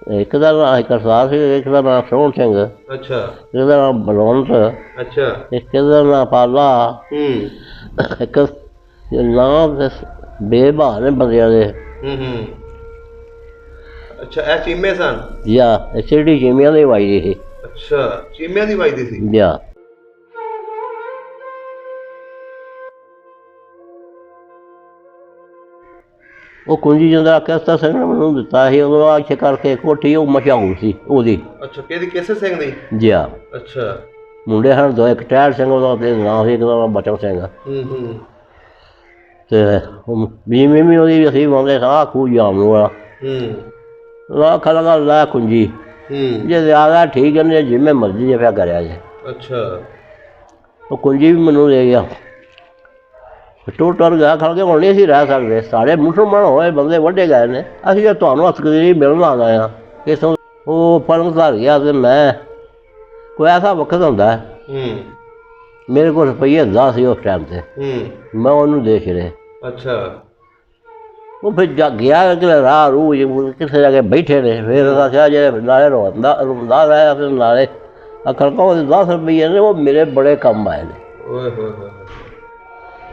एक का नाम करतार सिंह, एक का नाम सोहन सिंह, अच्छा एक का नाम बलवंत, अच्छा एक का नाम पाला, एक नाम बेबहार ने बंदियां दे। हम्म अच्छा ਇਹ ਚੀਮੇ ਸਨ। या सीढ़ी जिमिया की वाई दी थी। ਅੱਛਾ ਚੀਮਿਆਂ ਦੀ ਵੱਜਦੀ ਸੀ। या वो कुंजी जिंदा किस्ता सिंह ने मैनू दिता सी, उदों इत्थे करके कोठी वो मशहूर सी ओदी। ਅੱਛਾ ਕਿਹਦੀ ਕਿਸੇ ਸਿੰਘ ਦੀ। जिया ਅੱਛਾ मुंडे सन दो, एक टहल सिंह ओदा ते नाम सी, एक दा नाम बचन सिंह। ते बीमी भी ओदी असीं पाउंदे सां खूह जामनू वाला। आखन लगा लै कुंजी जे ज्यादा ठीक है, नहीं जिम्मे मर्जी है फिर करया जे। अच्छा वो कुंजी भी मैनू दे गया। टुर टुर गया खल के हुण नहीं असीं रह सकदे, साढ़े मुसलमान होए बंदे वड्डे गए ने, असीं जे तुहानूं हथकदरी मिलण आ गए हां इत्थों। वो पलंग धर गया ते मैं कोई ऐसा वक्त हुंदा है मेरे को रुपये 10 सी उस टाइम ते, मैं उन्होंने दे छड़े। अच्छा वो फिर गया कि राह रूह किसी जगह बैठे ने, फिर आख्या जे नाले रोंदा रहा, फिर नाले आखन लगा 10 रुपये ने वो मेरे बड़े कम आए ने। ओए होए होए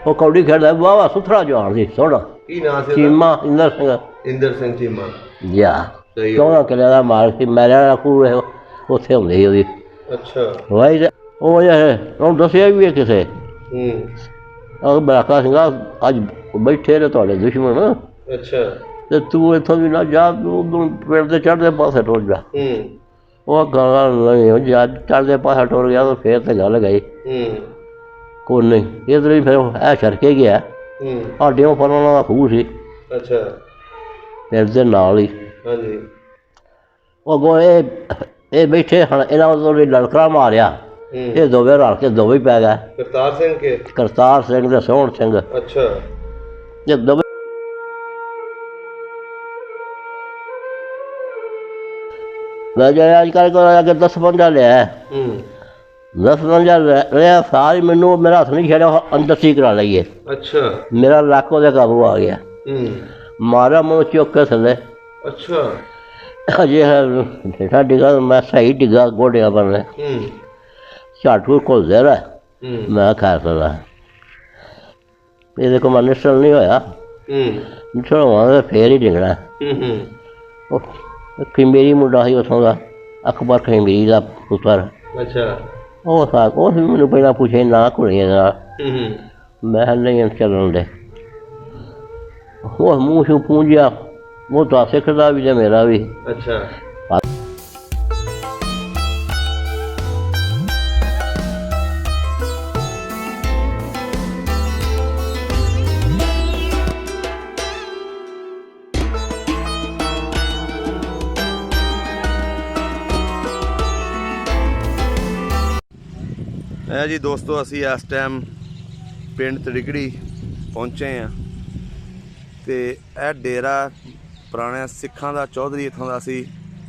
वो कौड़ी खेड़दा वाह सुथरा जवान सी सोहना। की नाम से चीमा इंदर सिंह। इंदर सिंह चीमा। या 14 किले का मालक सी। मैरे वाला खूह उत्थे हुंदी ही ओदी। अच्छा वाई ते ਉਹ ਉਹਨੂੰ ਦੱਸਿਆ ਵੀ ਹੈ ਕਿਸੇ ਬਰਾਕਾ ਸਿੰਘਾ ਅੱਜ ਬੈਠੇ ਨੇ ਤੁਹਾਡੇ ਦੁਸ਼ਮਣ। ਅੱਛਾ ਤੇ ਤੂੰ ਇੱਥੋਂ ਵੀ ਨਾ ਜਾ, ਤੂੰ ਪਿੰਡ ਦੇ ਚੜ੍ਹਦੇ ਪਾਸੇ ਟੁਰ ਜਾ। ਉਹ ਗੱਲ ਨਹੀਂ ਜਾ, ਚੜ੍ਹਦੇ ਪਾਸੇ ਟੁਰ ਗਿਆ ਤਾਂ ਫੇਰ ਤੇ ਗੱਲ ਗਈ ਕੋਈ ਨਹੀਂ। ਇੱਧਰ ਵੀ ਫਿਰ ਇਹ ਛੜਕੇ ਗਿਆ ਸਾਡੇ ਉਹ ਫਲਾਂ ਦਾ ਖੂਹ ਸੀ। ਅੱਛਾ ਪਿੰਡ ਦੇ ਨਾਲ ਹੀ। ਹਾਂਜੀ ਉਹ ਅੱਗੋਂ ਇਹ ਬੈਠੇ ਹਨ, ਇਹਨਾਂ ਤੋਂ ਲੜਕਾ ਮਾਰਿਆ, ਇਹ ਦੋਵੇਂ ਰਲ ਕੇ ਦੋਵੇਂ ਪੈ ਗਏ। ਕਰਤਾਰ ਸਿੰਘ ਕੇ ਕਰਤਾਰ ਸਿੰਘ ਤੇ ਸੋਹਣ ਸਿੰਘ। ਅੱਛਾ ਇਹ ਦੋਵੇਂ ਮੈਂ ਜਿਹੜਾ ਅੱਜ ਕੱਲ੍ਹ ਕੋਲ ਅੱਗੇ 10-15 ਲਿਆ, 10-15 ਲਿਆ ਸਾਰੀ ਮੈਨੂੰ ਮੇਰਾ ਹੱਥ ਨਹੀਂ ਛੱਡਿਆ, ਅੰਦਰ ਸੀ ਕਰਾ ਲਈਏ। ਅੱਛਾ ਮੇਰਾ ਲੱਕ ਉਹਦੇ ਕਾਬੂ ਆ ਗਿਆ, ਮਾਰਿਆ ਮੈਨੂੰ ਚੁੱਕ ਕੇ ਥੱਲੇ। ਅੱਛਾ ਅਜੇ ਹੇਠਾਂ ਡਿੱਗਾ, ਮੈਂ ਸਹੀ ਡਿੱਗਾ ਗੋਡਿਆਂ ਪਰ। ਝੱਟ ਘੁਲਦੇ ਰਹੇ। ਮੈਂ ਖੈਰ ਸਕਦਾ ਇਹਦੇ ਕੋਲ ਮੈਂ ਨਿਸਲ ਨਹੀਂ ਹੋਇਆ, ਨਿਸਲ ਹੋਵਾਂਗਾ ਫੇਰ ਹੀ ਡਿੱਗਣਾ। ਖਿਮੇਰੀ ਮੁੰਡਾ ਸੀ ਉੱਥੋਂ ਦਾ, ਅਕਬਰ ਖਿਮੇਰੀ ਦਾ ਪੁੱਤਰ। ਅੱਛਾ ਉਹ ਵੀ ਮੈਨੂੰ ਪਹਿਲਾਂ ਪੁੱਛੇ ਨਾ ਘੁਲੀਏ ਨਾਲ, ਮੈਂ ਨਹੀਂ ਚੱਲਣ ਦੇ। ਉਹ ਮੂੰਹ ਸ਼ੂ ਪੂੰਝਿਆ, ਉਹ ਤਾਂ ਸਿੱਖਦਾ ਵੀ ਤੇ ਮੇਰਾ ਵੀ। ਅੱਛਾ ਹੈ ਜੀ ਦੋਸਤੋ, ਅਸੀਂ ਇਸ ਟਾਈਮ ਪਿੰਡ ਤੜਿਗੜੀ ਪਹੁੰਚੇ ਹਾਂ ਤੇ ਇਹ ਡੇਰਾ ਪੁਰਾਣੇ ਸਿੱਖਾਂ ਦਾ ਚੌਧਰੀ ਇੱਥੋਂ ਦਾ ਸੀ,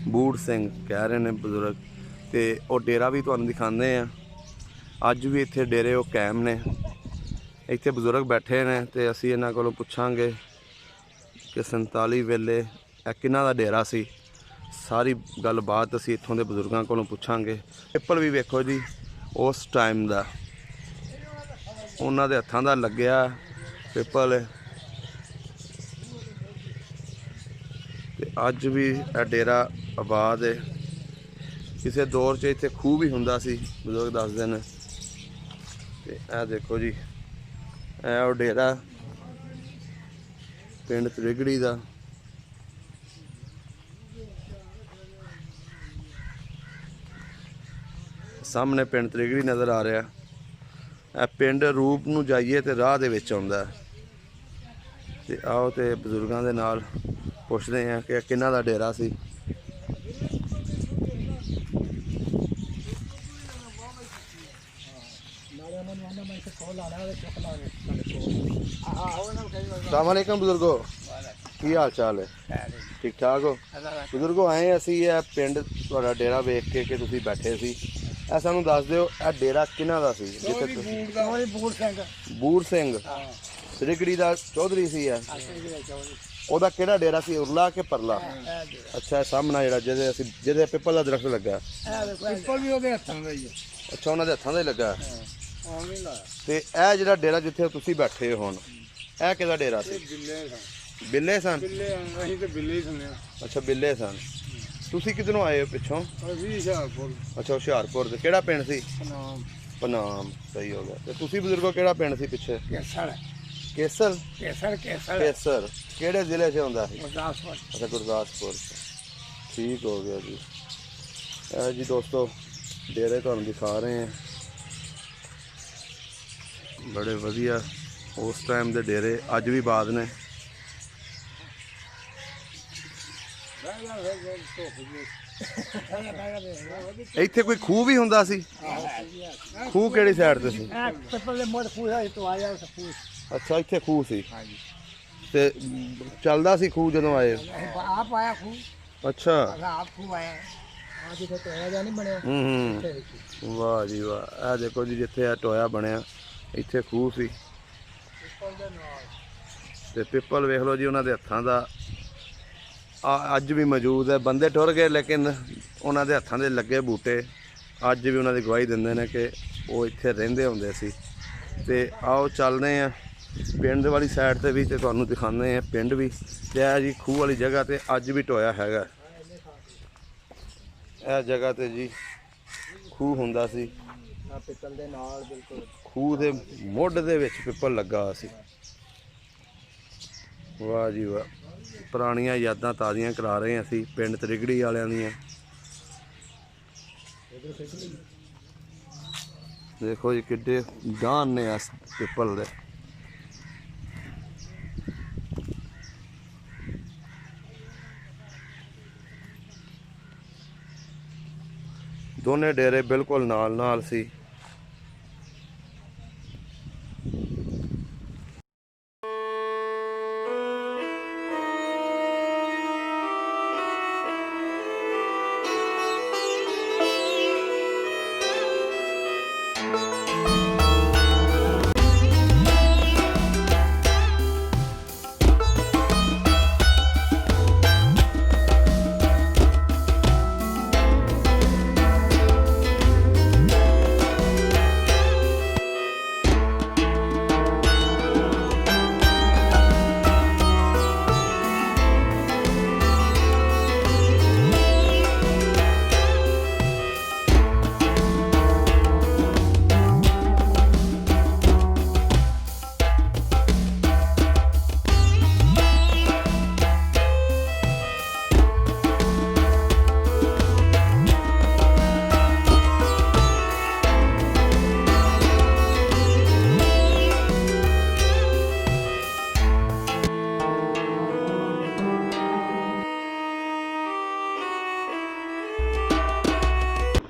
ਬੂੜ ਸਿੰਘ ਕਹਿ ਰਹੇ ਨੇ ਬਜ਼ੁਰਗ, ਤੇ ਉਹ ਡੇਰਾ ਵੀ ਤੁਹਾਨੂੰ ਦਿਖਾਉਂਦੇ ਹਾਂ। ਅੱਜ ਵੀ ਇੱਥੇ ਡੇਰੇ ਉਹ ਕਾਇਮ ਨੇ, ਇੱਥੇ ਬਜ਼ੁਰਗ ਬੈਠੇ ਨੇ ਤੇ ਅਸੀਂ ਇਹਨਾਂ ਕੋਲੋਂ ਪੁੱਛਾਂਗੇ ਕਿ 47 ਵੇਲੇ ਇਹ ਕਿਹਨਾਂ ਦਾ ਡੇਰਾ ਸੀ। ਸਾਰੀ ਗੱਲਬਾਤ ਅਸੀਂ ਇੱਥੋਂ ਦੇ ਬਜ਼ੁਰਗਾਂ ਕੋਲੋਂ ਪੁੱਛਾਂਗੇ। ਪਿੱਪਲ ਵੀ ਵੇਖੋ ਜੀ, ਉਸ ਟਾਈਮ ਦਾ ਉਹਨਾਂ ਦੇ ਹੱਥਾਂ ਦਾ ਲੱਗਿਆ ਪਿੱਪਲ, ਤੇ ਅੱਜ ਵੀ ਇਹ ਡੇਰਾ ਆਬਾਦ ਹੈ। ਕਿਸੇ ਦੌਰ 'ਚ ਇੱਥੇ ਖੂਹ ਵੀ ਹੁੰਦਾ ਸੀ, ਬਜ਼ੁਰਗ ਦੱਸਦੇ ਨੇ। ਤੇ ਇਹ ਦੇਖੋ ਜੀ, ਇਹ ਉਹ ਡੇਰਾ ਪਿੰਡ ਤੜਿਗੜੀ ਦਾ। ਸਾਹਮਣੇ ਪਿੰਡ ਤੜਿਗੜੀ ਨਜ਼ਰ ਆ ਰਿਹਾ। ਇਹ ਪਿੰਡ ਰੂਪ ਨੂੰ ਜਾਈਏ ਤੇ ਰਾਹ ਦੇ ਵਿੱਚ ਆਉਂਦਾ। ਤੇ ਆਓ ਤੇ ਬਜ਼ੁਰਗਾਂ ਦੇ ਨਾਲ ਪੁੱਛਦੇ ਹਾਂ ਕਿ ਕਿਹਨਾਂ ਦਾ ਡੇਰਾ ਸੀ। अस्सलाम वालेकुम बुजुर्गो, की हाल चाल है? ठीक ठाक हो बुजुर्गो? आए असी पिंड तुहाडा डेरा वेख के कि तुसीं बैठे सी, ਇਹ ਸਾਨੂੰ ਦੱਸ ਦਿਓ ਇਹ ਡੇਰਾ ਕਿਹਨਾਂ ਦਾ ਸੀ? ਬੂੜ ਸਿੰਘ ਤੜਿਗੜੀ ਦਾ ਚੌਧਰੀ ਸੀ। ਉਹਦਾ ਕਿਹੜਾ ਡੇਰਾ ਸੀ, ਉਰਲਾ ਕਿ ਪਰਲਾ? ਅੱਛਾ, ਇਹ ਸਾਹਮਣਾ ਜਿਹੜਾ ਜਿਹਦੇ ਪਿੱਪਲ ਦਾ ਦਰਖਤ ਲੱਗਾ। ਪਿੱਪਲ ਵੀ ਉਹਦੇ ਹੱਥਾਂ ਦਾ ਹੀ ਹੈ। ਅੱਛਾ, ਉਹਨਾਂ ਦੇ ਹੱਥਾਂ ਦਾ ਹੀ ਲੱਗਾ। ਤੇ ਇਹ ਜਿਹੜਾ ਡੇਰਾ ਜਿੱਥੇ ਤੁਸੀਂ ਬੈਠੇ ਹੋ ਹੁਣ, ਇਹ ਕਿਹਦਾ ਡੇਰਾ ਸੀ? ਬਿੱਲੇ ਸਨ। ਅਸੀਂ ਤੇ ਬਿੱਲੇ ਹੀ ਸੁਣਿਆ। ਅੱਛਾ, ਬਿੱਲੇ ਸਨ। ਤੁਸੀਂ ਕਿੱਧਰੋਂ ਆਏ ਹੋ ਪਿੱਛੋਂ? ਅਸੀਂ ਹੁਸ਼ਿਆਰਪੁਰ। ਅੱਛਾ, ਹੁਸ਼ਿਆਰਪੁਰ ਦੇ ਕਿਹੜਾ ਪਿੰਡ ਸੀ? ਨਾਮ ਪਨਾਮ। ਸਹੀ ਹੋ ਗਿਆ। ਤੇ ਤੁਸੀਂ ਬਜ਼ੁਰਗੋ ਕਿਹੜਾ ਪਿੰਡ ਸੀ ਪਿੱਛੇ? ਕੇਸਰ। ਕੇਸਰ। ਕੇਸਰ ਕੇਸਰ ਕੇਸਰ ਕਿਹੜੇ ਜ਼ਿਲ੍ਹੇ 'ਚ ਹੁੰਦਾ ਸੀ? ਗੁਰਦਾਸਪੁਰ। ਅੱਛਾ, ਗੁਰਦਾਸਪੁਰ। ਠੀਕ ਹੋ ਗਿਆ ਜੀ। ਇਹ ਜੀ ਦੋਸਤੋ ਡੇਰੇ ਤੁਹਾਨੂੰ ਦਿਖਾ ਰਹੇ ਹਾਂ, ਬੜੇ ਵਧੀਆ ਉਸ ਟਾਈਮ ਦੇ ਡੇਰੇ ਅੱਜ ਵੀ ਬਾਦ ਨੇ। ਇੱਥੇ ਕੋਈ ਖੂਹ ਵੀ ਹੁੰਦਾ ਸੀ? ਖੂਹ ਕਿਹੜੀ ਸਾਈਡ ਤੇ ਸੀ? ਪਿੱਪਲ ਦੇ ਮੋੜ ਖੂਹ ਹੈ ਤੋਂ ਆਇਆ ਉਸ ਖੂਹ। ਅੱਛਾ, ਇੱਥੇ ਖੂਹ ਸੀ ਤੇ ਚੱਲਦਾ ਸੀ ਖੂਹ ਜਦੋਂ ਆਏ? ਆਪ ਆਇਆ ਖੂਹ। ਅੱਛਾ, ਆਪ ਖੂਹ ਆਇਆ। ਆ ਜਿੱਥੇ ਟੋਇਆ ਜਾਂ ਨਹੀਂ ਬਣਿਆ। ਵਾਹ ਜੀ ਵਾਹ। ਇਹ ਦੇਖੋ ਜੀ, ਜਿੱਥੇ ਇਹ ਟੋਇਆ ਬਣਿਆ ਇੱਥੇ ਖੂਹ ਸੀ ਤੇ ਪਿੱਪਲ ਵੇਖ ਲਓ ਜੀ ਉਹਨਾਂ ਦੇ ਹੱਥਾਂ ਦਾ ਅੱਜ ਵੀ ਮੌਜੂਦ ਹੈ। ਬੰਦੇ ਟੁਰ ਗਏ ਲੇਕਿਨ ਉਹਨਾਂ ਦੇ ਹੱਥਾਂ ਦੇ ਲੱਗੇ ਬੂਟੇ ਅੱਜ ਵੀ ਉਹਨਾਂ ਦੀ ਗਵਾਹੀ ਦਿੰਦੇ ਨੇ ਕਿ ਉਹ ਇੱਥੇ ਰਹਿੰਦੇ ਹੁੰਦੇ ਸੀ। ਤੇ ਆਓ ਚੱਲਦੇ ਹਾਂ ਪਿੰਡ ਵਾਲੀ ਸਾਈਡ ਤੇ ਵੀ ਤੇ ਤੁਹਾਨੂੰ ਦਿਖਾਉਂਦੇ ਹਾਂ ਪਿੰਡ ਵੀ। ਤੇ ਇਹ ਜੀ ਖੂਹ ਵਾਲੀ ਜਗ੍ਹਾ ਤੇ ਅੱਜ ਵੀ ਟੋਇਆ ਹੈਗਾ। ਇਹ ਜਗ੍ਹਾ ਤੇ ਜੀ ਖੂਹ ਹੁੰਦਾ ਸੀ। ਪਿੱਪਲ ਦੇ ਨਾਲ ਬਿਲਕੁਲ ਖੂਹ ਦੇ ਮੁੱਢ ਦੇ ਵਿੱਚ ਪਿੱਪਲ ਲੱਗਾ ਹੋਇਆ ਸੀ। ਵਾਹ ਜੀ ਵਾਹ, ਪੁਰਾਣੀਆਂ ਯਾਦਾਂ ਤਾਜ਼ੀਆਂ ਕਰਾ ਰਹੇ ਹਾਂ ਅਸੀਂ ਪਿੰਡ ਤ੍ਰਿਗੜੀ ਵਾਲਿਆਂ ਦੀਆਂ। ਦੇਖੋ ਜੀ ਕਿੱਡੇ ਡਾਨ ਨੇ ਇਸ ਪਿੱਪਲ ਦੇ। ਦੋਨੇ ਡੇਰੇ ਬਿਲਕੁਲ ਨਾਲ ਨਾਲ ਸੀ।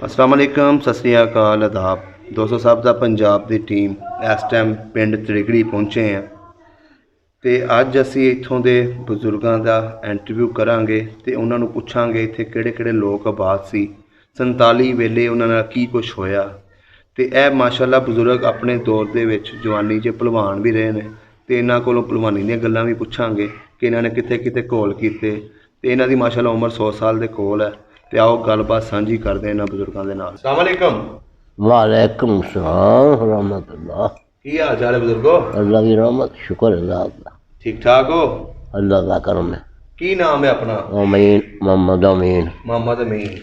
अस्सलाम वालेकुम, सत श्री अकाल, आदाब दोस्तों सब ਦਾ ਪੰਜਾਬ ਦੀ ਟੀਮ ਇਸ ਟਾਈਮ ਪਿੰਡ ਤ੍ਰਿਗੜੀ ਪਹੁੰਚੇ ਹਾਂ ਤੇ ਅੱਜ ਅਸੀਂ ਇੱਥੋਂ ਦੇ ਬਜ਼ੁਰਗਾਂ ਦਾ ਇੰਟਰਵਿਊ ਕਰਾਂਗੇ ਤੇ ਉਹਨਾਂ ਨੂੰ ਪੁੱਛਾਂਗੇ ਇੱਥੇ ਕਿਹੜੇ ਲੋਕ ਆਬਾਦ ਸੀ 47 ਵੇਲੇ ਉਹਨਾਂ ਨਾਲ ਕੀ ਕੁਝ ਹੋਇਆ। ਤੇ ਇਹ ਮਾਸ਼ਾਅੱਲਾ ਬਜ਼ੁਰਗ ਆਪਣੇ ਦੌਰ ਦੇ ਵਿੱਚ ਜਵਾਨੀ 'ਚ ਭਲਵਾਨ ਵੀ ਰਹੇ ਨੇ ਤੇ ਇਹਨਾਂ ਕੋਲੋਂ ਭਲਵਾਨੀ ਦੀਆਂ ਗੱਲਾਂ ਵੀ ਪੁੱਛਾਂਗੇ ਕਿ ਇਹਨਾਂ ਨੇ ਕਿੱਥੇ ਘੋਲ ਕੀਤੇ ਤੇ ਇਹਨਾਂ ਦੀ ਮਾਸ਼ਾਅੱਲਾ ਉਮਰ 100 ਸਾਲ ਦੇ ਕੋਲ ਹੈ। ਤੇ ਆਓ ਗੱਲਬਾਤ ਸਾਂਝੀ ਕਰਦੇ ਇਹਨਾਂ ਬਜ਼ੁਰਗਾਂ ਦੇ ਨਾਲ। अस्सलाम वालेकुम। वालेकुम सलाम रहमतुल्लाह। की हाल चाल है बुजुर्गो? अल्लाह की रहमत, शुक्र अल्लाह का। ठीक ठाक हो? अल्लाह का करम है। की नाम है अपना? अमीन, मोहम्मद अमीन। मोहम्मद अमीन।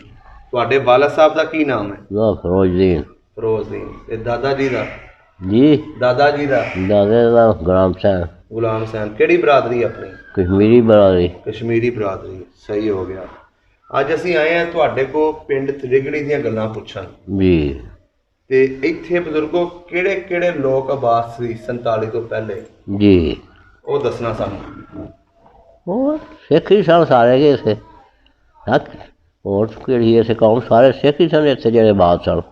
ਤੁਹਾਡੇ ਵਾਲਦ ਸਾਹਿਬ ਦਾ ਕੀ ਨਾਮ ਹੈ? फिरोजदीन। ਫਿਰੋਜ਼ਦੀਨ। ਤੇ ਦਾਦਾ ਜੀ ਦਾ? जी ਦਾਦਾ ਜੀ ਦਾ? दादे का गुलाम साहब, ਗੁਲਾਮ ਹੁਸੈਨ। ਕਿਹੜੀ ਬਰਾਦਰੀ ਆਪਣੀ? कश्मीरी बरादरी। ਕਸ਼ਮੀਰੀ ਬਰਾਦਰੀ। ਸਹੀ ਹੋ ਗਿਆ। ਅੱਜ ਅਸੀਂ ਆਏ ਹਾਂ ਤੁਹਾਡੇ ਕੋਲ ਪਿੰਡ ਤ੍ਰਿਗੜੀ ਦੀਆਂ ਗੱਲਾਂ ਪੁੱਛਣ। जी ਤੇ ਇੱਥੇ ਬਜ਼ੁਰਗੋ ਕਿਹੜੇ ਲੋਕ ਆਬਾਦ ਸੀ 47 ਤੋਂ ਪਹਿਲੇ जी ਉਹ ਦੱਸਣਾ ਸਾਨੂੰ। और सिख ही सन सारे के इत्थे, और किहड़ी इत्थे कौम सारे सिख ही सन इत्थे जेह्ड़े बाद सन।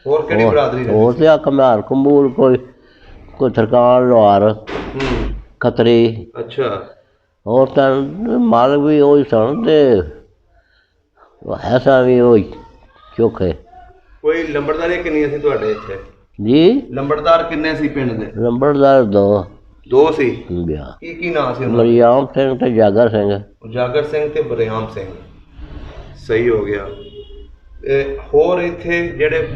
ਹੋਰ ਕਿਹੜੀ ਬਰਾਦਰੀ ਰਹਿੰਦੀ और तो कम्यार कम्बूल कोई थरकान लोहार ਸੀ? खतरी ਅੱਛਾ। और तन मालक भी वही सन ते ऐसा भी वही चोखे। ਕੋਈ ਲੰਬੜਦਾਰੀ ਕਿੰਨੀਆਂ ਸੀ ਤੁਹਾਡੇ ਇੱਥੇ? जी ਲੰਬੜਦਾਰ ਕਿੰਨੇ ਸੀ ਪਿੰਡ ਦੇ? लंबड़दार दो, ਦੋ ਸੀ ਗਿਆ ਕੀ ਨਾਂ ਸੀ ਉਹਨਾਂ ਮਰੀਆਮ ਸਿੰਘ ਤੇ ਜਾਗਰ ਸਿੰਘ। ਦਾ? ਉਜਾਗਰ ਸਿੰਘ ਤੇ ਬਰਿਆਮ ਸਿੰਘ। ਸਹੀ ਹੋ ਗਿਆ। ਤੇ ਹੋਰ ਇੱਥੇ ਜਿਹੜੇ